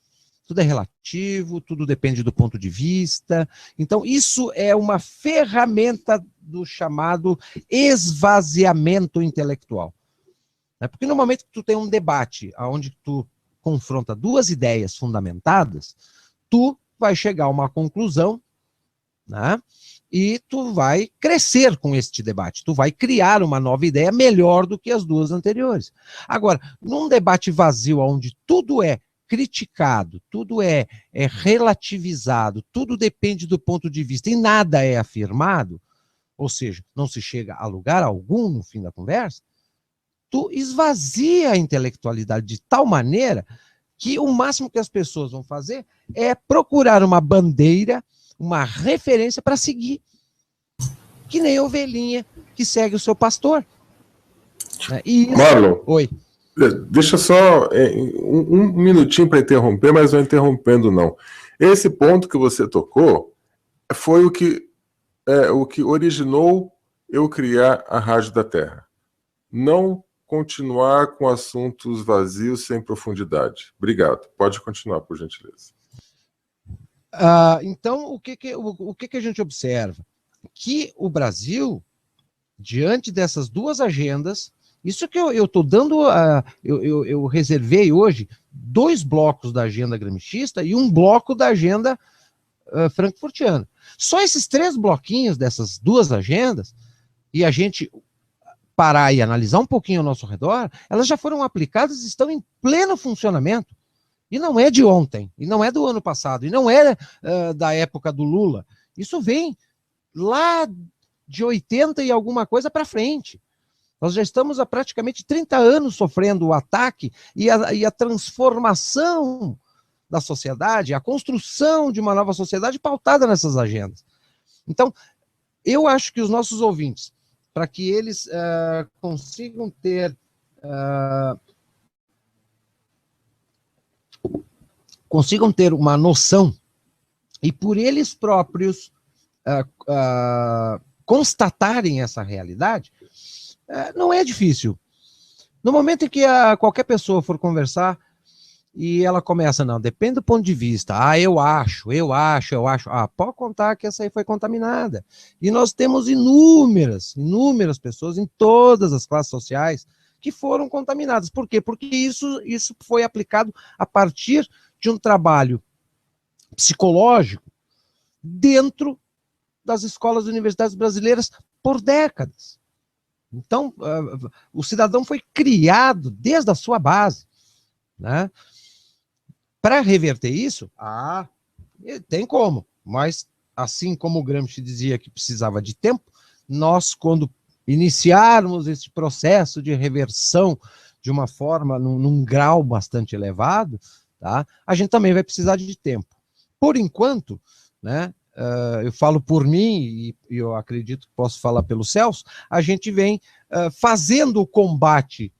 Tudo é relativo, tudo depende do ponto de vista. Então, isso é uma ferramenta do chamado esvaziamento intelectual. Porque no momento que tu tem um debate onde tu confronta duas ideias fundamentadas, tu vai chegar a uma conclusão, né? E tu vai crescer com este debate, tu vai criar uma nova ideia melhor do que as duas anteriores. Agora, num debate vazio, onde tudo é criticado, tudo é relativizado, tudo depende do ponto de vista e nada é afirmado, ou seja, não se chega a lugar algum no fim da conversa, tu esvazia a intelectualidade de tal maneira que o máximo que as pessoas vão fazer é procurar uma bandeira, uma referência para seguir. Que nem a ovelhinha que segue o seu pastor. E isso... Marlon, oi. Deixa só um minutinho para interromper, mas não interrompendo não. Esse ponto que você tocou foi o que originou eu criar a Rádio da Terra. Não continuar com assuntos vazios sem profundidade. Obrigado. Pode continuar, por gentileza. Então, o que a gente observa? Que o Brasil, diante dessas duas agendas, isso que eu estou dando, eu reservei hoje 2 blocos da agenda gramscista e 1 bloco da agenda frankfurtiana. Só esses 3 bloquinhos dessas 2 agendas, e a gente parar e analisar um pouquinho ao nosso redor, elas já foram aplicadas e estão em pleno funcionamento. E não é de ontem, e não é do ano passado, e não é da época do Lula. Isso vem lá de 80 e alguma coisa para frente. Nós já estamos há praticamente 30 anos sofrendo o ataque e a transformação da sociedade, a construção de uma nova sociedade pautada nessas agendas. Então, eu acho que os nossos ouvintes, para que eles consigam ter uma noção e por eles próprios constatarem essa realidade, não é difícil. No momento em que qualquer pessoa for conversar e ela começa, não, depende do ponto de vista, eu acho, pode contar que essa aí foi contaminada. E nós temos inúmeras pessoas em todas as classes sociais que foram contaminadas. Por quê? Porque isso foi aplicado a partir de um trabalho psicológico dentro das escolas e universidades brasileiras por décadas. Então, o cidadão foi criado desde a sua base, né? Para reverter isso, tem como, mas assim como o Gramsci dizia que precisava de tempo, nós, quando iniciarmos esse processo de reversão de uma forma, num grau bastante elevado, tá, a gente também vai precisar de tempo. Por enquanto, né, eu falo por mim, e eu acredito que posso falar pelo Celso, a gente vem fazendo o combate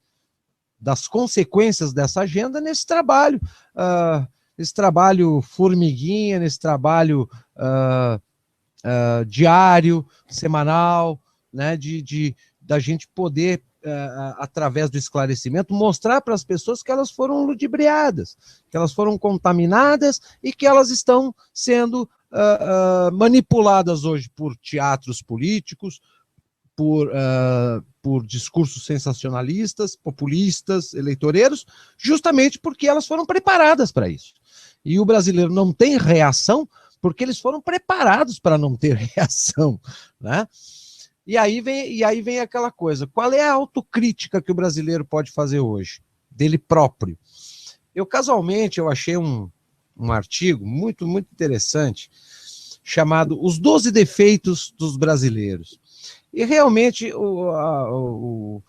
das consequências dessa agenda nesse trabalho formiguinha, nesse trabalho diário, semanal, né, da gente poder, através do esclarecimento, mostrar para as pessoas que elas foram ludibriadas, que elas foram contaminadas e que elas estão sendo manipuladas hoje por teatros políticos, por discursos sensacionalistas, populistas, eleitoreiros, justamente porque elas foram preparadas para isso. E o brasileiro não tem reação porque eles foram preparados para não ter reação, né? E aí vem aquela coisa, qual é a autocrítica que o brasileiro pode fazer hoje? Dele próprio. Casualmente, eu achei um artigo muito, muito interessante, chamado Os 12 Defeitos dos Brasileiros. E realmente o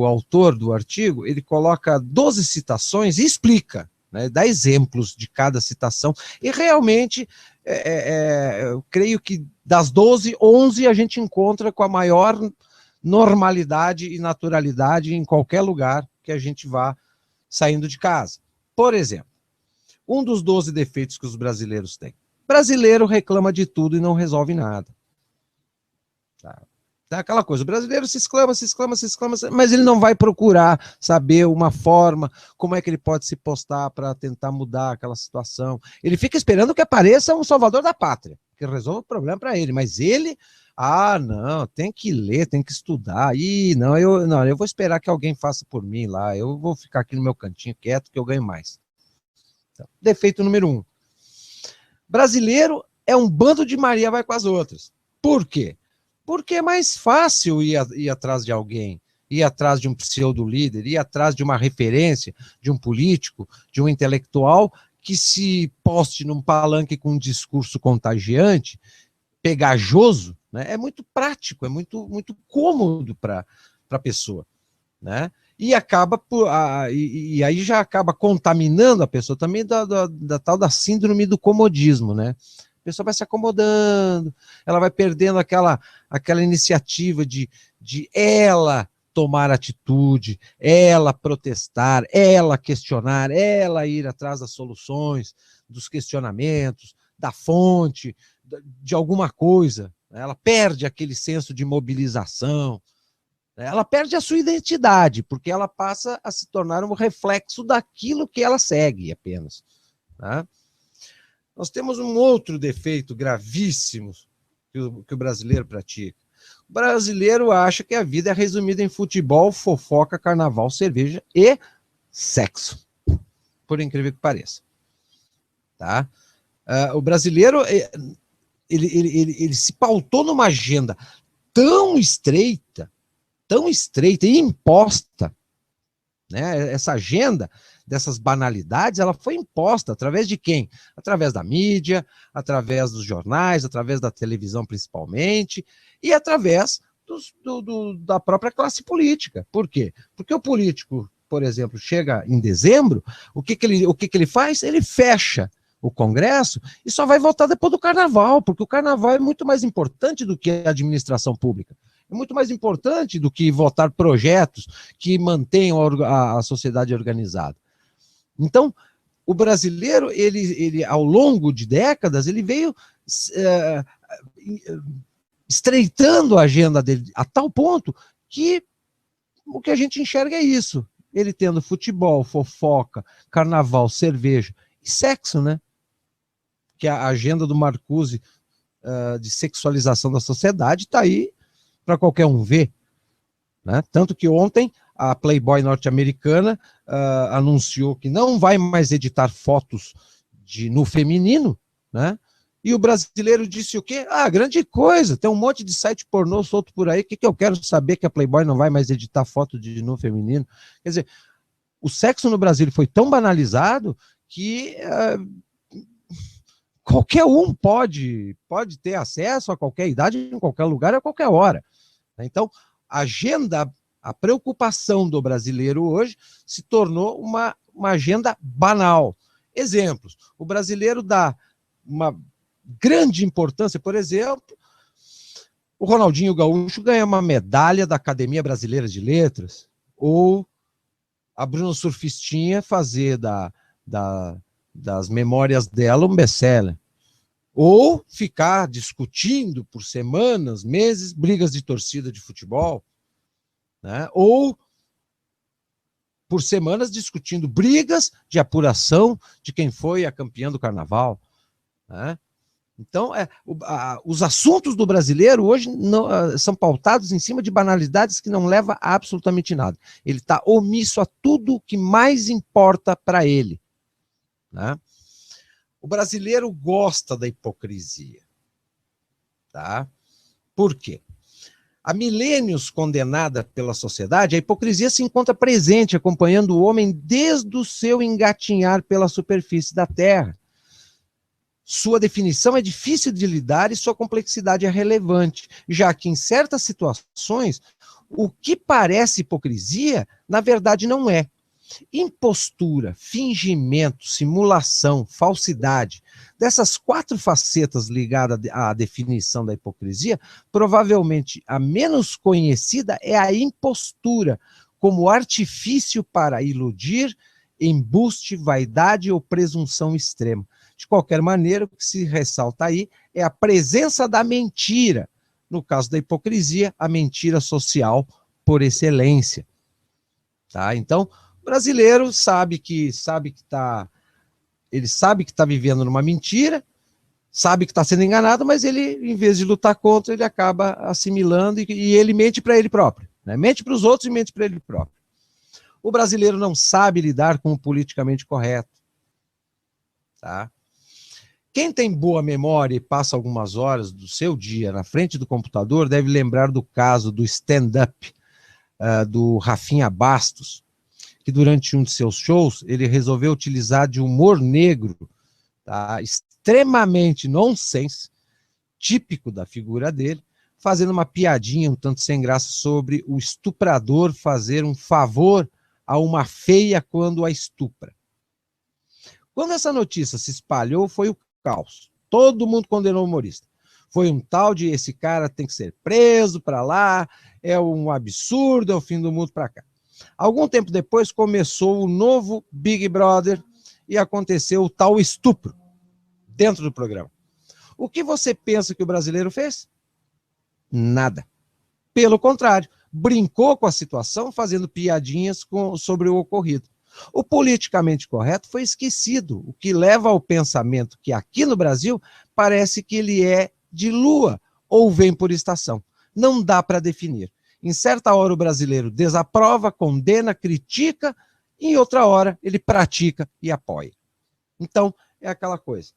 autor do artigo, ele coloca 12 citações e explica, né, dá exemplos de cada citação, e realmente eu creio que das 12, 11 a gente encontra com a maior normalidade e naturalidade em qualquer lugar que a gente vá saindo de casa. Por exemplo, um dos 12 defeitos que os brasileiros têm. Brasileiro reclama de tudo e não resolve nada. Tá? Aquela coisa, o brasileiro se exclama, mas ele não vai procurar saber uma forma, como é que ele pode se postar para tentar mudar aquela situação. Ele fica esperando que apareça um salvador da pátria, que resolva o problema para ele, mas ele, não, tem que ler, tem que estudar, eu vou esperar que alguém faça por mim lá, eu vou ficar aqui no meu cantinho quieto que eu ganho mais. Então, defeito número 1. Brasileiro é um bando de Maria vai com as outras. Por quê? Porque é mais fácil ir atrás de alguém, ir atrás de um pseudo-líder, ir atrás de uma referência, de um político, de um intelectual que se poste num palanque com um discurso contagiante, pegajoso, né? É muito prático, é muito, muito cômodo para a pessoa, né? E aí já acaba contaminando a pessoa também da tal da síndrome do comodismo, né? A pessoa vai se acomodando, ela vai perdendo aquela iniciativa de ela tomar atitude, ela protestar, ela questionar, ela ir atrás das soluções, dos questionamentos, da fonte, de alguma coisa. Ela perde aquele senso de mobilização, ela perde a sua identidade, porque ela passa a se tornar um reflexo daquilo que ela segue apenas, tá? Nós temos um outro defeito gravíssimo que o brasileiro pratica. O brasileiro acha que a vida é resumida em futebol, fofoca, carnaval, cerveja e sexo. Por incrível que pareça. Tá? O brasileiro ele se pautou numa agenda tão estreita e imposta, né? Essa agenda dessas banalidades, ela foi imposta através de quem? Através da mídia, através dos jornais, através da televisão principalmente, e através da própria classe política. Por quê? Porque o político, por exemplo, chega em dezembro, o que ele faz? Ele fecha o Congresso e só vai votar depois do Carnaval, porque o Carnaval é muito mais importante do que a administração pública. É muito mais importante do que votar projetos que mantenham a sociedade organizada. Então, o brasileiro, ele ao longo de décadas, ele veio estreitando a agenda dele a tal ponto que o que a gente enxerga é isso. Ele tendo futebol, fofoca, carnaval, cerveja e sexo, né? Que a agenda do Marcuse de sexualização da sociedade está aí para qualquer um ver, né? Tanto que ontem a Playboy norte-americana anunciou que não vai mais editar fotos no feminino, né? E o brasileiro disse o quê? Ah, grande coisa, tem um monte de site pornô solto por aí, o que eu quero saber que a Playboy não vai mais editar foto de nu feminino? Quer dizer, o sexo no Brasil foi tão banalizado que qualquer um pode ter acesso a qualquer idade, em qualquer lugar, a qualquer hora. Então, a preocupação do brasileiro hoje se tornou uma agenda banal. Exemplos, o brasileiro dá uma grande importância, por exemplo, o Ronaldinho Gaúcho ganha uma medalha da Academia Brasileira de Letras, ou a Bruna Surfistinha fazer das memórias dela um best-seller, ou ficar discutindo por semanas, meses, brigas de torcida de futebol, né? Ou por semanas discutindo brigas de apuração de quem foi a campeã do carnaval, né? Então, os assuntos do brasileiro hoje são pautados em cima de banalidades que não levam a absolutamente nada. Ele está omisso a tudo o que mais importa para ele, né? O brasileiro gosta da hipocrisia, tá? Por quê? Há milênios condenada pela sociedade, a hipocrisia se encontra presente, acompanhando o homem desde o seu engatinhar pela superfície da terra. Sua definição é difícil de lidar e sua complexidade é relevante, já que em certas situações, o que parece hipocrisia, na verdade não é. Impostura, fingimento, simulação, falsidade. Dessas 4 facetas ligadas à definição da hipocrisia, provavelmente a menos conhecida é a impostura, como artifício para iludir, embuste, vaidade ou presunção extrema. De qualquer maneira, o que se ressalta aí é a presença da mentira. No caso da hipocrisia, a mentira social por excelência. Tá? Então, o brasileiro sabe que está vivendo numa mentira, sabe que está sendo enganado, mas ele, em vez de lutar contra, ele acaba assimilando e ele mente para ele próprio, né? Mente para os outros e mente para ele próprio. O brasileiro não sabe lidar com o politicamente correto, tá? Quem tem boa memória e passa algumas horas do seu dia na frente do computador deve lembrar do caso do stand-up do Rafinha Bastos, que durante um de seus shows ele resolveu utilizar de humor negro, tá, extremamente nonsense, típico da figura dele, fazendo uma piadinha um tanto sem graça sobre o estuprador fazer um favor a uma feia quando a estupra. Quando essa notícia se espalhou, foi o caos. Todo mundo condenou o humorista. Foi um tal de esse cara tem que ser preso para lá, é um absurdo, é o fim do mundo para cá. Algum tempo depois começou o novo Big Brother e aconteceu o tal estupro dentro do programa. O que você pensa que o brasileiro fez? Nada. Pelo contrário, brincou com a situação, fazendo piadinhas sobre o ocorrido. O politicamente correto foi esquecido, o que leva ao pensamento que aqui no Brasil parece que ele é de lua ou vem por estação. Não dá para definir. Em certa hora o brasileiro desaprova, condena, critica, e em outra hora ele pratica e apoia. Então, é aquela coisa.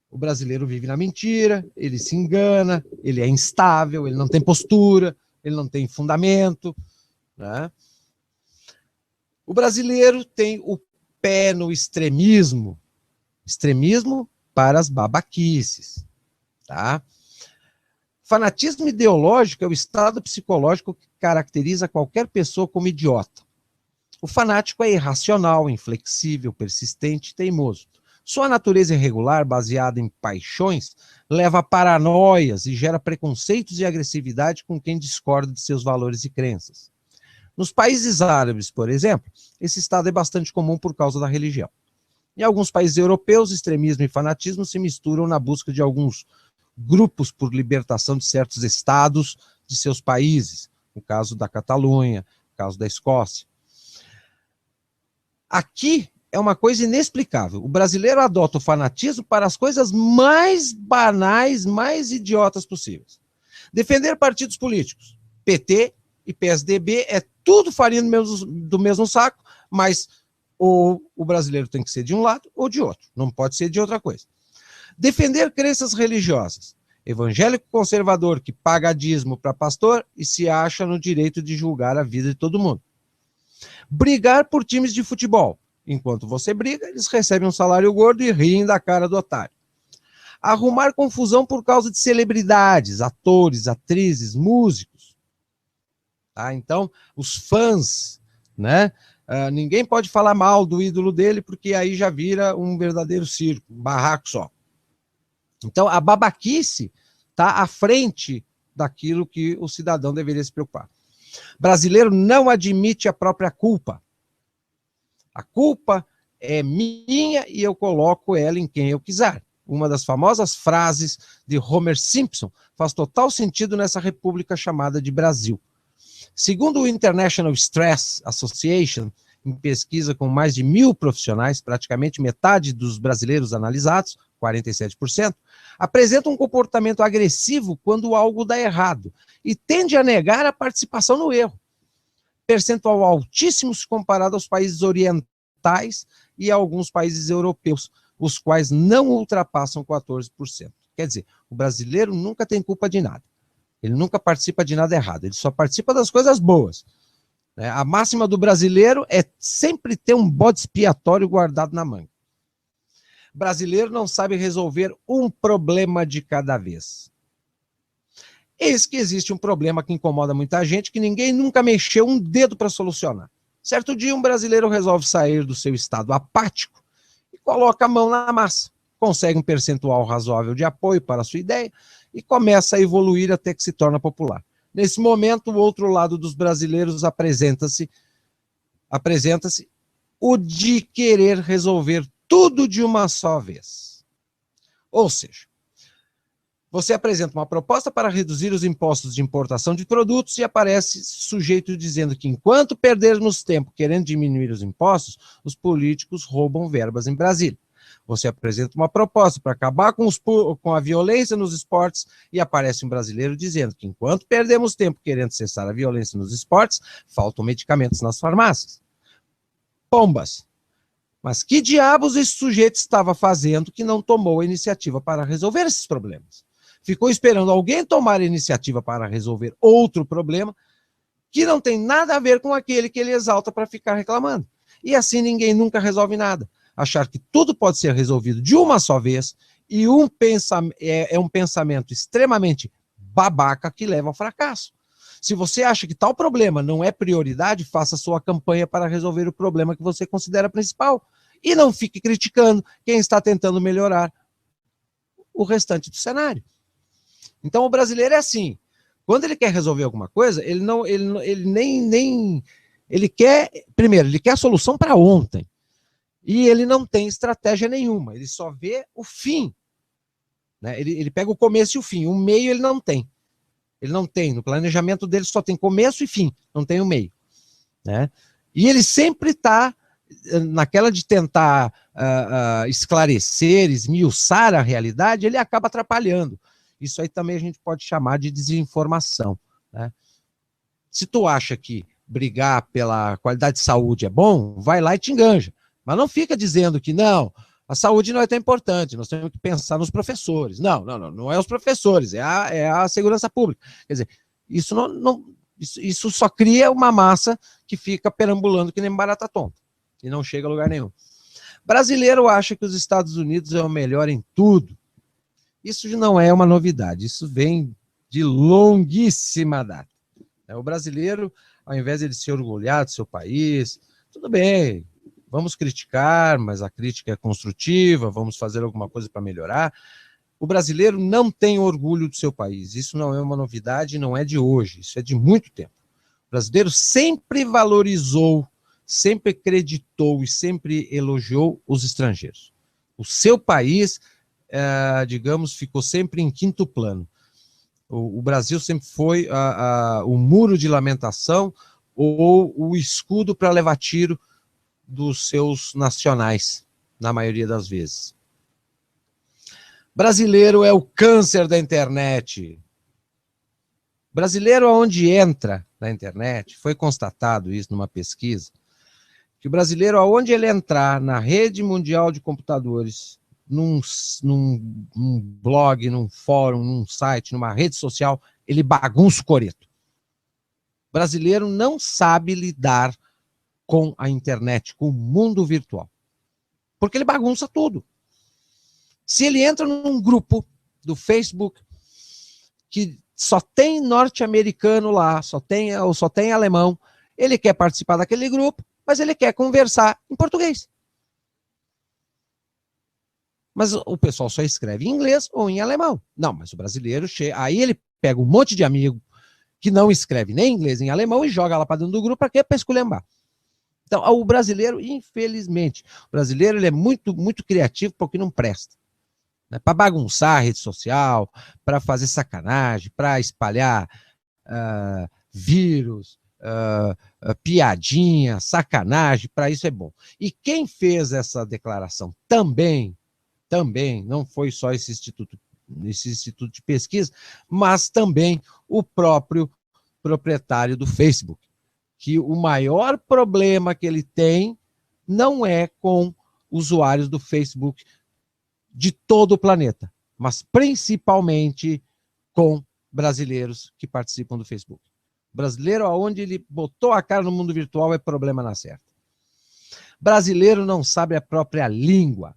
O brasileiro vive na mentira, ele se engana, ele é instável, ele não tem postura, ele não tem fundamento, né? O brasileiro tem o pé no extremismo para as babaquices, tá? Fanatismo ideológico é o estado psicológico que caracteriza qualquer pessoa como idiota. O fanático é irracional, inflexível, persistente, teimoso. Sua natureza irregular, baseada em paixões, leva a paranoias e gera preconceitos e agressividade com quem discorda de seus valores e crenças. Nos países árabes, por exemplo, esse estado é bastante comum por causa da religião. Em alguns países europeus, extremismo e fanatismo se misturam na busca de alguns grupos por libertação de certos estados de seus países, no caso da Catalunha, no caso da Escócia. Aqui é uma coisa inexplicável. O brasileiro adota o fanatismo para as coisas mais banais, mais idiotas possíveis. Defender partidos políticos, PT e PSDB, é tudo farinha do mesmo saco, mas ou o brasileiro tem que ser de um lado ou de outro, não pode ser de outra coisa. Defender crenças religiosas, evangélico conservador que paga dízimo para pastor e se acha no direito de julgar a vida de todo mundo. Brigar por times de futebol. Enquanto você briga, eles recebem um salário gordo e riem da cara do otário. Arrumar confusão por causa de celebridades, atores, atrizes, músicos. Tá? Então, os fãs, né? Ninguém pode falar mal do ídolo dele, porque aí já vira um verdadeiro circo, um barraco só. Então, a babaquice está à frente daquilo que o cidadão deveria se preocupar. Brasileiro não admite a própria culpa. A culpa é minha e eu coloco ela em quem eu quiser. Uma das famosas frases de Homer Simpson faz total sentido nessa república chamada de Brasil. Segundo o International Stress Association, em pesquisa com mais de 1.000 profissionais, praticamente metade dos brasileiros analisados, 47%, apresenta um comportamento agressivo quando algo dá errado e tende a negar a participação no erro. Percentual altíssimo se comparado aos países orientais e a alguns países europeus, os quais não ultrapassam 14%. Quer dizer, o brasileiro nunca tem culpa de nada. Ele nunca participa de nada errado, ele só participa das coisas boas. A máxima do brasileiro é sempre ter um bode expiatório guardado na manga. Brasileiro não sabe resolver um problema de cada vez. Eis que existe um problema que incomoda muita gente, que ninguém nunca mexeu um dedo para solucionar. Certo dia, um brasileiro resolve sair do seu estado apático e coloca a mão na massa. Consegue um percentual razoável de apoio para a sua ideia e começa a evoluir até que se torna popular. Nesse momento, o outro lado dos brasileiros apresenta-se o de querer resolver tudo de uma só vez. Ou seja, você apresenta uma proposta para reduzir os impostos de importação de produtos e aparece sujeito dizendo que enquanto perdermos tempo querendo diminuir os impostos, os políticos roubam verbas em Brasília. Você apresenta uma proposta para acabar com a violência nos esportes e aparece um brasileiro dizendo que enquanto perdemos tempo querendo cessar a violência nos esportes, faltam medicamentos nas farmácias. Pombas! Mas que diabos esse sujeito estava fazendo que não tomou a iniciativa para resolver esses problemas? Ficou esperando alguém tomar a iniciativa para resolver outro problema que não tem nada a ver com aquele que ele exalta para ficar reclamando. E assim ninguém nunca resolve nada. Achar que tudo pode ser resolvido de uma só vez e é um pensamento extremamente babaca que leva ao fracasso. Se você acha que tal problema não é prioridade, faça sua campanha para resolver o problema que você considera principal. E não fique criticando quem está tentando melhorar o restante do cenário. Então o brasileiro é assim, quando ele quer resolver alguma coisa, ele quer, primeiro, ele quer a solução para ontem, e ele não tem estratégia nenhuma, ele só vê o fim, né? Ele pega o começo e o fim, o meio ele não tem, no planejamento dele só tem começo e fim, não tem o meio, né? E ele sempre está naquela de tentar esclarecer, esmiuçar a realidade, ele acaba atrapalhando. Isso aí também a gente pode chamar de desinformação, né? Se tu acha que brigar pela qualidade de saúde é bom, vai lá e te enganja. Mas não fica dizendo que não, a saúde não é tão importante, nós temos que pensar nos professores. Não é os professores, é a segurança pública. Quer dizer, isso só cria uma massa que fica perambulando que nem barata tonta e não chega a lugar nenhum. Brasileiro acha que os Estados Unidos é o melhor em tudo. Isso não é uma novidade, isso vem de longuíssima data. O brasileiro, ao invés de ele se orgulhar do seu país, tudo bem, vamos criticar, mas a crítica é construtiva, vamos fazer alguma coisa para melhorar. O brasileiro não tem orgulho do seu país, isso não é uma novidade, não é de hoje, isso é de muito tempo. O brasileiro sempre valorizou, sempre acreditou e sempre elogiou os estrangeiros. O seu país, digamos, ficou sempre em quinto plano. O Brasil sempre foi o muro de lamentação ou o escudo para levar tiro dos seus nacionais, na maioria das vezes. Brasileiro é o câncer da internet. Brasileiro, aonde entra na internet, foi constatado isso numa pesquisa, que o brasileiro, aonde ele entrar na rede mundial de computadores, num blog, num fórum, num site, numa rede social, ele bagunça o coreto. O brasileiro não sabe lidar com a internet, com o mundo virtual, porque ele bagunça tudo. Se ele entra num grupo do Facebook que só tem norte-americano lá, só tem alemão, ele quer participar daquele grupo, mas ele quer conversar em português. Mas o pessoal só escreve em inglês ou em alemão. Não, mas o brasileiro aí ele pega um monte de amigo que não escreve nem em inglês nem em alemão e joga lá para dentro do grupo para quê? Para esculhambar. Então, o brasileiro, infelizmente, o brasileiro ele é muito, muito criativo porque não presta. Né? Para bagunçar a rede social, para fazer sacanagem, para espalhar vírus, piadinha, sacanagem, para isso é bom. E quem fez essa declaração também, não foi só esse instituto de pesquisa, mas também o próprio proprietário do Facebook, que o maior problema que ele tem não é com usuários do Facebook de todo o planeta, mas principalmente com brasileiros que participam do Facebook. Brasileiro, aonde ele botou a cara no mundo virtual, é problema na certa. Brasileiro não sabe a própria língua.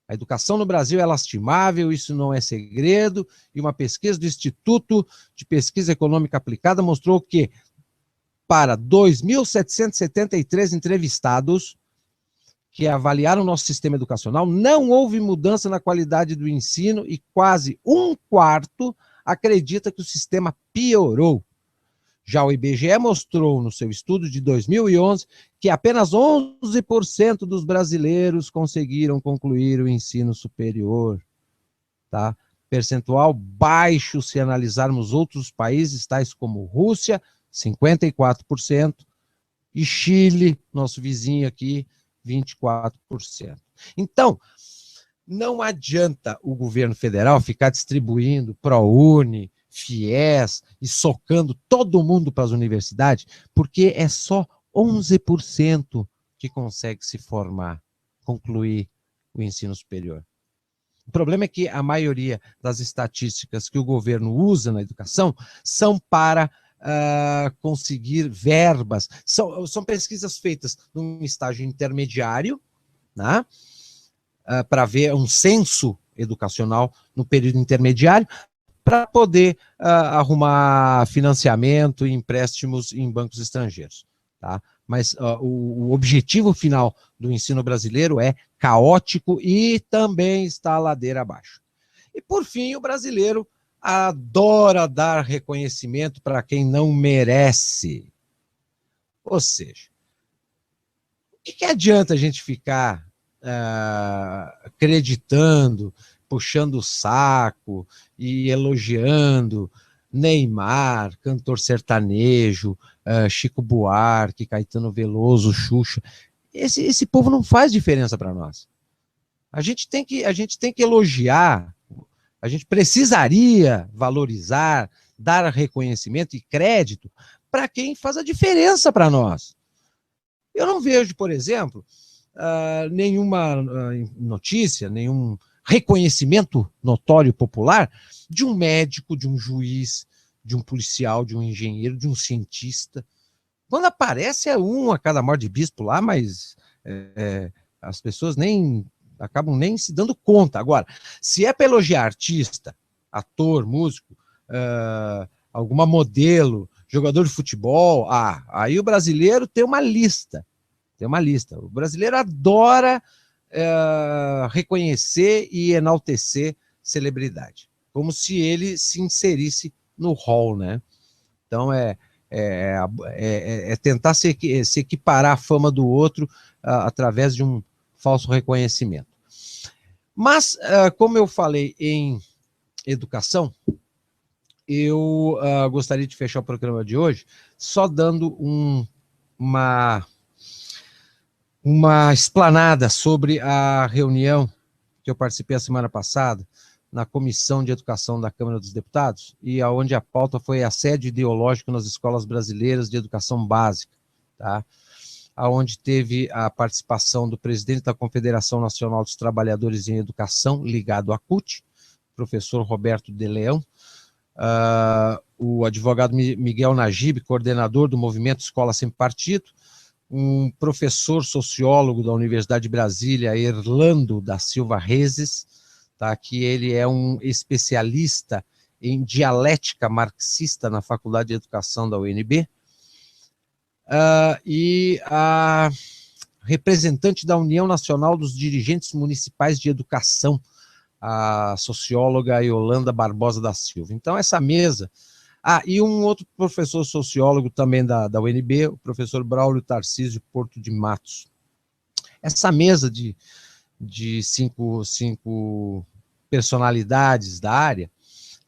A educação no Brasil é lastimável, isso não é segredo, e uma pesquisa do Instituto de Pesquisa Econômica Aplicada mostrou que, para 2.773 entrevistados que avaliaram o nosso sistema educacional, não houve mudança na qualidade do ensino e quase um quarto acredita que o sistema piorou. Já o IBGE mostrou no seu estudo de 2011 que apenas 11% dos brasileiros conseguiram concluir o ensino superior. Tá? Percentual baixo se analisarmos outros países, tais como Rússia, 54%, e Chile, nosso vizinho aqui, 24%. Então, não adianta o governo federal ficar distribuindo ProUni, FIES e socando todo mundo para as universidades, porque é só 11% que consegue se formar, concluir o ensino superior. O problema é que a maioria das estatísticas que o governo usa na educação são para conseguir verbas. São pesquisas feitas num estágio intermediário, né? Para ver um censo educacional no período intermediário, para poder arrumar financiamento e empréstimos em bancos estrangeiros. Tá? Mas o objetivo final do ensino brasileiro é caótico e também está a ladeira abaixo. E, por fim, o brasileiro adora dar reconhecimento para quem não merece. Ou seja, o que adianta a gente ficar acreditando, puxando o saco e elogiando Neymar, cantor sertanejo, Chico Buarque, Caetano Veloso, Xuxa? Esse povo não faz diferença para nós. A gente tem que elogiar, a gente precisaria valorizar, dar reconhecimento e crédito para quem faz a diferença para nós. Eu não vejo, por exemplo, nenhuma notícia, nenhum reconhecimento notório popular de um médico, de um juiz, de um policial, de um engenheiro, de um cientista. Quando aparece é um a cada morte de bispo lá, mas as pessoas acabam nem se dando conta. Agora, se é para elogiar artista, ator, músico, alguma modelo, jogador de futebol, aí o brasileiro tem uma lista. O brasileiro adora reconhecer e enaltecer celebridade, como se ele se inserisse no hall, né? Então, tentar se equiparar à fama do outro através de um falso reconhecimento. Mas, como eu falei em educação, eu gostaria de fechar o programa de hoje só dando uma uma explanada sobre a reunião que eu participei a semana passada na Comissão de Educação da Câmara dos Deputados, e onde a pauta foi assédio ideológico nas escolas brasileiras de educação básica, tá? Onde teve a participação do presidente da Confederação Nacional dos Trabalhadores em Educação, ligado à CUT, professor Roberto de Leão, o advogado Miguel Najib, coordenador do movimento Escola Sem Partido, um professor sociólogo da Universidade de Brasília, Erlando da Silva Rezes, tá, que ele é um especialista em dialética marxista na Faculdade de Educação da UNB, e a representante da União Nacional dos Dirigentes Municipais de Educação, a socióloga Yolanda Barbosa da Silva. Então, essa mesa... e um outro professor sociólogo também da UNB, o professor Braulio Tarcísio Porto de Matos. Essa mesa de cinco personalidades da área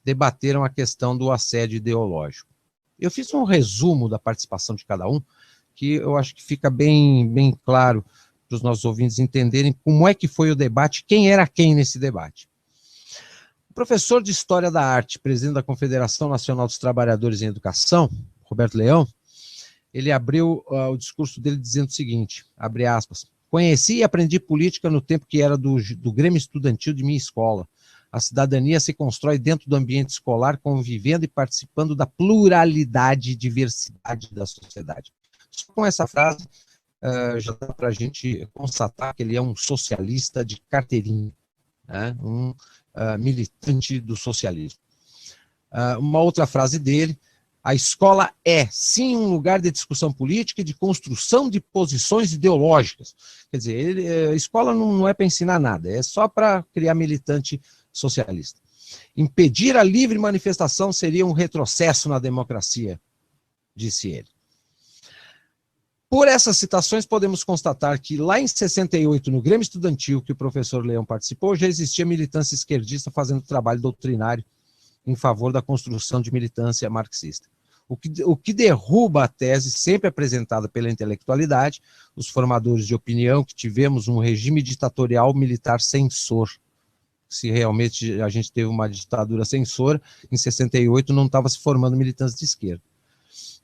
debateram a questão do assédio ideológico. Eu fiz um resumo da participação de cada um, que eu acho que fica bem claro para os nossos ouvintes entenderem como é que foi o debate, quem era quem nesse debate. O professor de História da Arte, presidente da Confederação Nacional dos Trabalhadores em Educação, Roberto Leão, ele abriu o discurso dele dizendo o seguinte, abre aspas, conheci e aprendi política no tempo que era do Grêmio Estudantil de minha escola. A cidadania se constrói dentro do ambiente escolar, convivendo e participando da pluralidade e diversidade da sociedade. Só com essa frase, já dá para a gente constatar que ele é um socialista de carteirinha, né? Militante do socialismo. Uma outra frase dele, a escola é, sim, um lugar de discussão política e de construção de posições ideológicas. Quer dizer, a escola não é para ensinar nada, é só para criar militante socialista. Impedir a livre manifestação seria um retrocesso na democracia, disse ele. Por essas citações, podemos constatar que lá em 68, no Grêmio Estudantil, que o professor Leão participou, já existia militância esquerdista fazendo trabalho doutrinário em favor da construção de militância marxista. O que derruba a tese sempre apresentada pela intelectualidade, os formadores de opinião, que tivemos um regime ditatorial militar censor. Se realmente a gente teve uma ditadura censora, em 68 não estava se formando militância de esquerda.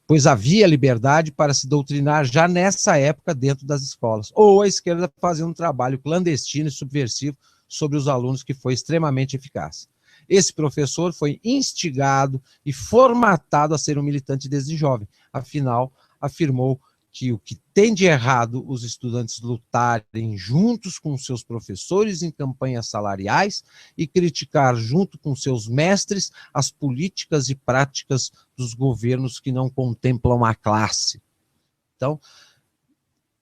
Pois havia liberdade para se doutrinar já nessa época dentro das escolas, ou a esquerda fazia um trabalho clandestino e subversivo sobre os alunos que foi extremamente eficaz. Esse professor foi instigado e formatado a ser um militante desde jovem, afinal, afirmou que o que tem de errado os estudantes lutarem juntos com seus professores em campanhas salariais e criticar junto com seus mestres as políticas e práticas dos governos que não contemplam a classe. Então,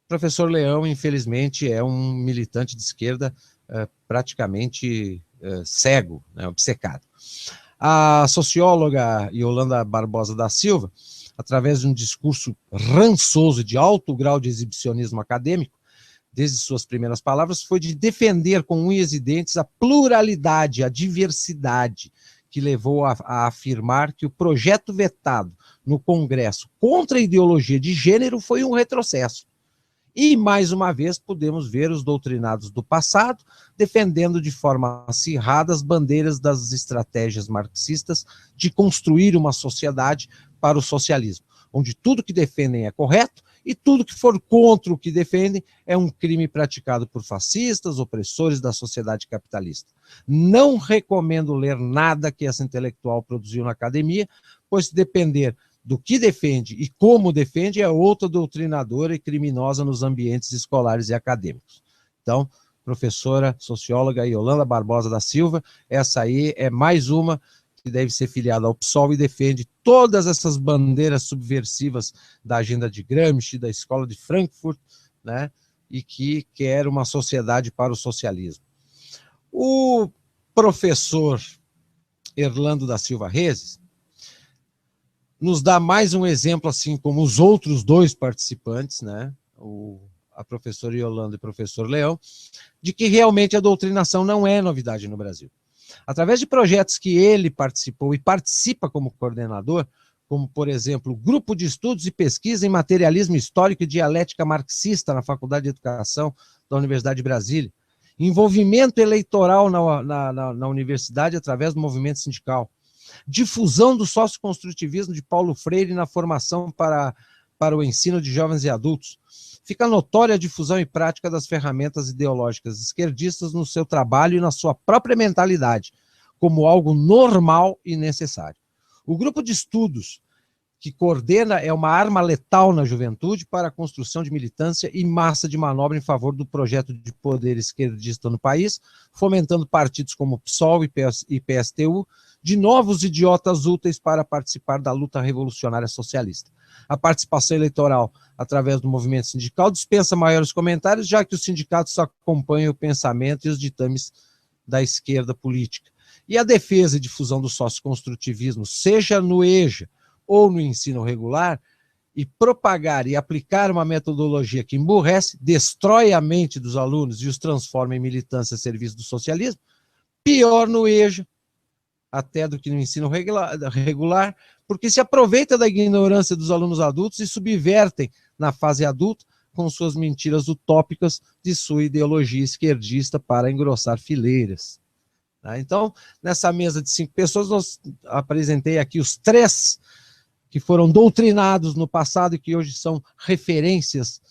o professor Leão, infelizmente, é um militante de esquerda praticamente cego, né, obcecado. A socióloga Yolanda Barbosa da Silva, através de um discurso rançoso de alto grau de exibicionismo acadêmico, desde suas primeiras palavras, foi de defender com unhas e dentes a pluralidade, a diversidade, que levou a afirmar que o projeto vetado no Congresso contra a ideologia de gênero foi um retrocesso. E, mais uma vez, podemos ver os doutrinados do passado defendendo de forma acirrada as bandeiras das estratégias marxistas de construir uma sociedade para o socialismo, onde tudo que defendem é correto e tudo que for contra o que defendem é um crime praticado por fascistas, opressores da sociedade capitalista. Não recomendo ler nada que essa intelectual produziu na academia, pois se depender do que defende e como defende é outra doutrinadora e criminosa nos ambientes escolares e acadêmicos. Então, professora socióloga Yolanda Barbosa da Silva, essa aí é mais uma que deve ser filiada ao PSOL e defende todas essas bandeiras subversivas da agenda de Gramsci, da Escola de Frankfurt, né, e que quer uma sociedade para o socialismo. O professor Erlando da Silva Rezes nos dá mais um exemplo, assim como os outros dois participantes, né, a professora Yolanda e o professor Leão, de que realmente a doutrinação não é novidade no Brasil. Através de projetos que ele participou e participa como coordenador, como, por exemplo, Grupo de Estudos e Pesquisa em Materialismo Histórico e Dialética Marxista na Faculdade de Educação da Universidade de Brasília, envolvimento eleitoral na universidade através do movimento sindical, difusão do socioconstrutivismo de Paulo Freire na formação para o ensino de jovens e adultos. Fica notória a difusão e prática das ferramentas ideológicas esquerdistas no seu trabalho e na sua própria mentalidade, como algo normal e necessário. O grupo de estudos que coordena é uma arma letal na juventude para a construção de militância e massa de manobra em favor do projeto de poder esquerdista no país, fomentando partidos como PSOL e PSTU, de novos idiotas úteis para participar da luta revolucionária socialista. A participação eleitoral através do movimento sindical dispensa maiores comentários, já que os sindicatos acompanham o pensamento e os ditames da esquerda política. E a defesa e difusão do socioconstrutivismo, seja no EJA ou no ensino regular, e propagar e aplicar uma metodologia que emburrece, destrói a mente dos alunos e os transforma em militância a serviço do socialismo, pior no EJA, até do que no ensino regular, porque se aproveita da ignorância dos alunos adultos e subvertem na fase adulta com suas mentiras utópicas de sua ideologia esquerdista para engrossar fileiras. Então, nessa mesa de 5 pessoas, nós apresentei aqui os 3 que foram doutrinados no passado e que hoje são referências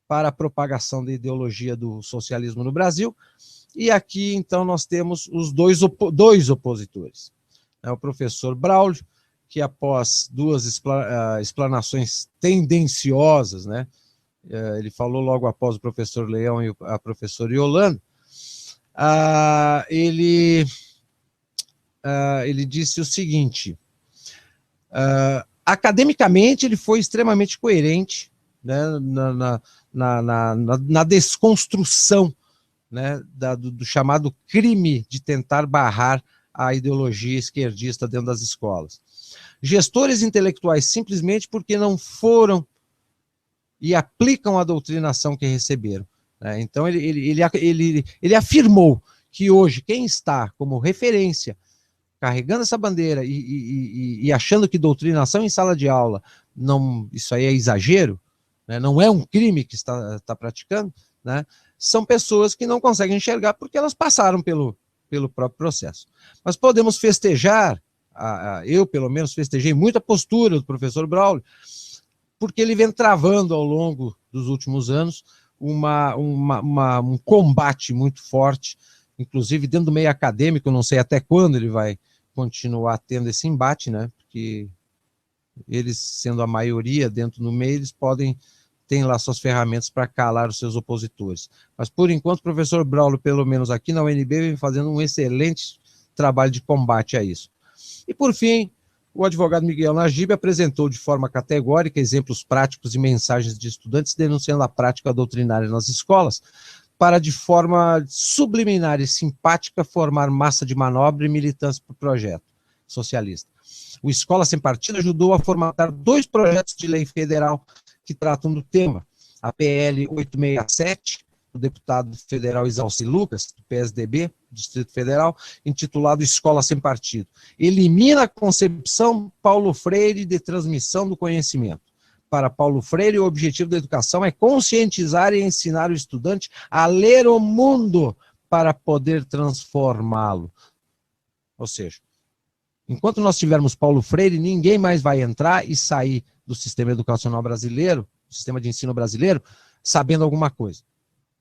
para a propagação da ideologia do socialismo no Brasil. E aqui, então, nós temos os dois opositores. O professor Braulio, que após 2 explanações tendenciosas, né, ele falou logo após o professor Leão e a professora Yolanda, ele disse o seguinte: academicamente ele foi extremamente coerente, né, na desconstrução, né, do chamado crime de tentar barrar a ideologia esquerdista dentro das escolas. Gestores intelectuais simplesmente porque não foram e aplicam a doutrinação que receberam. Então ele afirmou que hoje quem está como referência, carregando essa bandeira e achando que doutrinação em sala de aula, não, isso aí é exagero, né, não é um crime que está praticando, né, são pessoas que não conseguem enxergar porque elas passaram pelo próprio processo. Mas podemos festejar, eu pelo menos festejei muito a postura do professor Braulio, porque ele vem travando ao longo dos últimos anos um combate muito forte, inclusive dentro do meio acadêmico. Eu não sei até quando ele vai continuar tendo esse embate, né? Porque eles, sendo a maioria dentro do meio, eles têm lá suas ferramentas para calar os seus opositores. Mas, por enquanto, o professor Braulio, pelo menos aqui na UNB, vem fazendo um excelente trabalho de combate a isso. E, por fim, o advogado Miguel Najib apresentou de forma categórica exemplos práticos e mensagens de estudantes denunciando a prática doutrinária nas escolas, para, de forma subliminar e simpática, formar massa de manobra e militância para o projeto socialista. O Escola Sem Partido ajudou a formatar 2 projetos de lei federal que tratam do tema. A PL 867, do deputado federal Isalci Lucas, do PSDB, Distrito Federal, intitulado Escola Sem Partido. Elimina a concepção Paulo Freire de transmissão do conhecimento. Para Paulo Freire, o objetivo da educação é conscientizar e ensinar o estudante a ler o mundo para poder transformá-lo. Ou seja, enquanto nós tivermos Paulo Freire, ninguém mais vai entrar e sair do sistema educacional brasileiro, do sistema de ensino brasileiro, sabendo alguma coisa.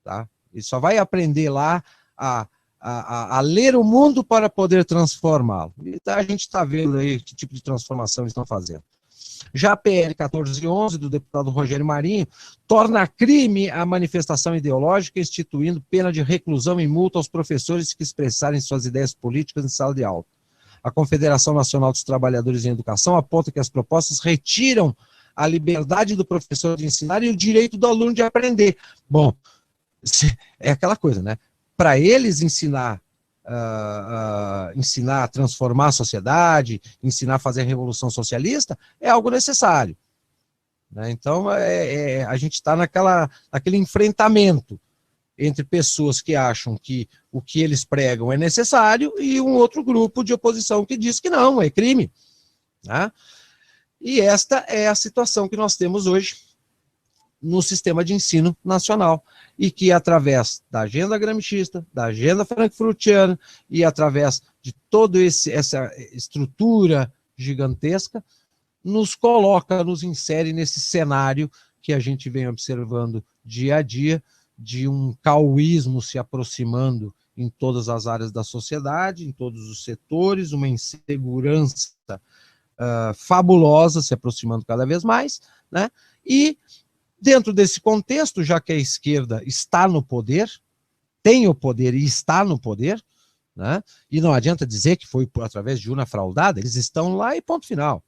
Tá? Ele só vai aprender lá a ler o mundo para poder transformá-lo. E a gente está vendo aí que tipo de transformação eles estão fazendo. Já a PL 1411, do deputado Rogério Marinho, torna crime a manifestação ideológica, instituindo pena de reclusão e multa aos professores que expressarem suas ideias políticas em sala de aula. A Confederação Nacional dos Trabalhadores em Educação aponta que as propostas retiram a liberdade do professor de ensinar e o direito do aluno de aprender. Bom, é aquela coisa, né? Para eles ensinar a transformar a sociedade, ensinar a fazer a revolução socialista, é algo necessário. Né? Então, a gente está naquele enfrentamento entre pessoas que acham que o que eles pregam é necessário e um outro grupo de oposição que diz que não, é crime. Né? E esta é a situação que nós temos hoje no sistema de ensino nacional, e que através da agenda gramscista, da agenda frankfurtiana e através de toda essa estrutura gigantesca, nos coloca, nos insere nesse cenário que a gente vem observando dia a dia, de um cauísmo se aproximando em todas as áreas da sociedade, em todos os setores, uma insegurança fabulosa se aproximando cada vez mais, né? E dentro desse contexto, já que a esquerda está no poder, tem o poder e está no poder, né? E não adianta dizer que foi através de urna fraudada, eles estão lá e ponto final.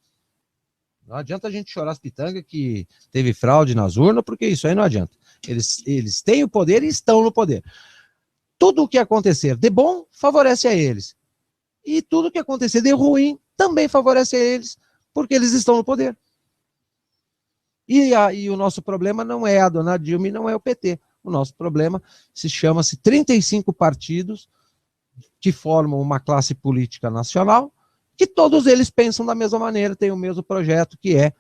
Não adianta a gente chorar as pitangas que teve fraude nas urnas, porque isso aí não adianta. Eles têm o poder e estão no poder. Tudo o que acontecer de bom favorece a eles. E tudo o que acontecer de ruim também favorece a eles, porque eles estão no poder. E o nosso problema não é a dona Dilma e não é o PT. O nosso problema chama-se 35 partidos que formam uma classe política nacional, que todos eles pensam da mesma maneira, têm o mesmo projeto, que é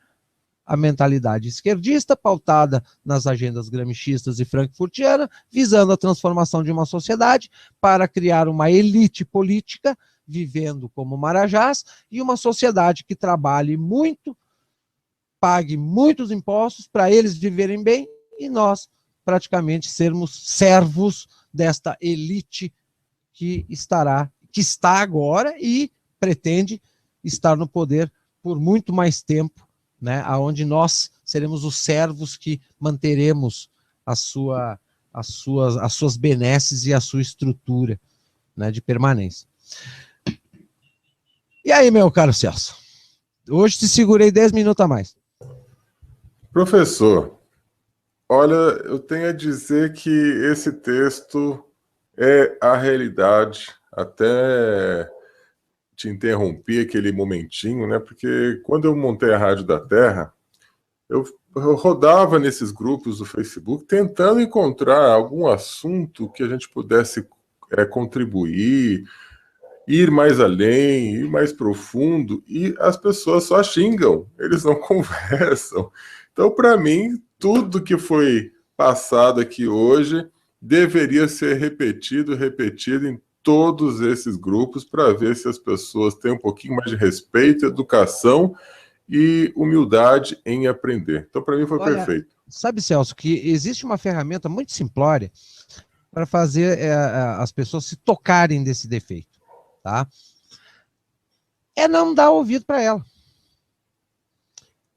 a mentalidade esquerdista, pautada nas agendas gramscistas e frankfurtiana, visando a transformação de uma sociedade para criar uma elite política, vivendo como marajás, e uma sociedade que trabalhe muito, pague muitos impostos para eles viverem bem e nós praticamente sermos servos desta elite que está agora e pretende estar no poder por muito mais tempo, né, aonde nós seremos os servos que manteremos as suas benesses e a sua estrutura, né, de permanência. E aí, meu caro Celso? Hoje te segurei 10 minutos a mais. Professor, olha, eu tenho a dizer que esse texto é a realidade. Até te interrompi aquele momentinho, né? Porque quando eu montei a Rádio da Terra, eu rodava nesses grupos do Facebook tentando encontrar algum assunto que a gente pudesse contribuir, ir mais além, ir mais profundo, e as pessoas só xingam, eles não conversam. Então, para mim, tudo que foi passado aqui hoje deveria ser repetido em todos esses grupos para ver se as pessoas têm um pouquinho mais de respeito, educação e humildade em aprender. Então, para mim, foi perfeito. Sabe, Celso, que existe uma ferramenta muito simplória para fazer as pessoas se tocarem desse defeito, tá? É não dar ouvido para ela.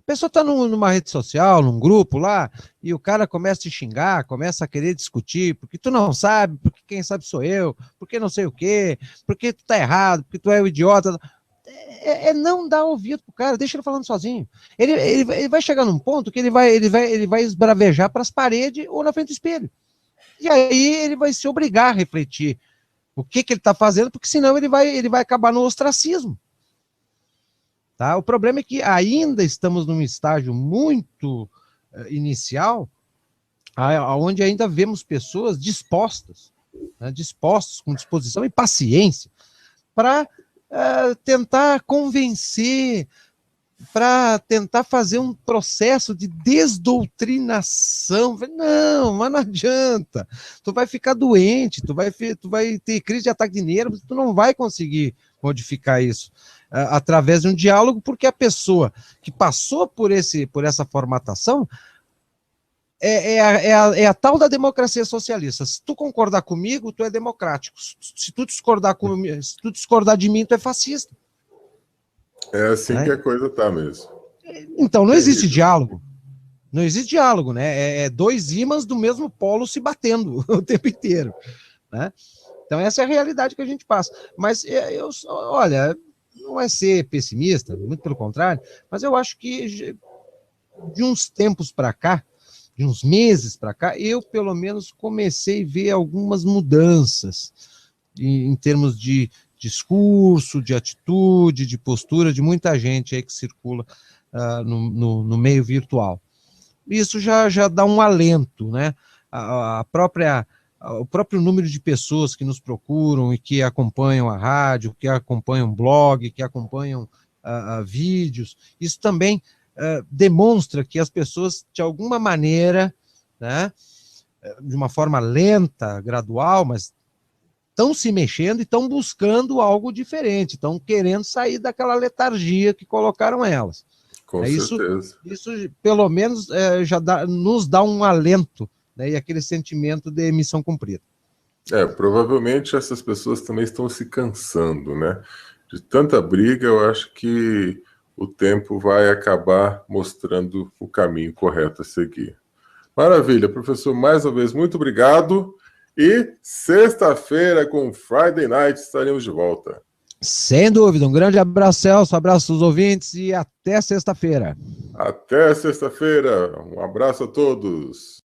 A pessoa está numa rede social, num grupo lá, e o cara começa a te xingar, começa a querer discutir, porque tu não sabe, porque quem sabe sou eu, porque não sei o quê, porque tu tá errado, porque tu é o idiota. É não dar ouvido pro cara, deixa ele falando sozinho. Ele vai chegar num ponto que ele vai esbravejar para as paredes ou na frente do espelho. E aí ele vai se obrigar a refletir o que ele está fazendo, porque senão ele vai acabar no ostracismo. Tá? O problema é que ainda estamos num estágio muito inicial, onde ainda vemos pessoas dispostas, né, com disposição e paciência, para tentar convencer, para tentar fazer um processo de desdoutrinação. Não, mas não adianta. Tu vai ficar doente, tu vai ter crise de ataque de nervos, tu não vai conseguir modificar isso através de um diálogo, porque a pessoa que passou por essa formatação é a tal da democracia socialista. Se tu concordar comigo, tu é democrático. Se tu discordar de mim, tu é fascista. É assim que a coisa tá mesmo. Então, não existe diálogo. Não existe diálogo, né? É dois ímãs do mesmo polo se batendo o tempo inteiro, né? Então, essa é a realidade que a gente passa. Mas, olha, não é ser pessimista, muito pelo contrário, mas eu acho que de uns tempos para cá, de uns meses para cá, eu, pelo menos, comecei a ver algumas mudanças em termos de discurso, de atitude, de postura de muita gente aí que circula no meio virtual. Isso já dá um alento, né? O próprio número de pessoas que nos procuram e que acompanham a rádio, que acompanham blog, que acompanham vídeos. Isso também demonstra que as pessoas, de alguma maneira, né, de uma forma lenta, gradual, mas estão se mexendo e estão buscando algo diferente, estão querendo sair daquela letargia que colocaram elas. Com certeza. Isso pelo menos, nos dá um alento, né, e aquele sentimento de missão cumprida. Provavelmente essas pessoas também estão se cansando, né? De tanta briga, eu acho que o tempo vai acabar mostrando o caminho correto a seguir. Maravilha, professor, mais uma vez, muito obrigado. E sexta-feira, com Friday Night, estaremos de volta. Sem dúvida, um grande abraço, Celso, abraço aos ouvintes e até sexta-feira. Até sexta-feira, um abraço a todos.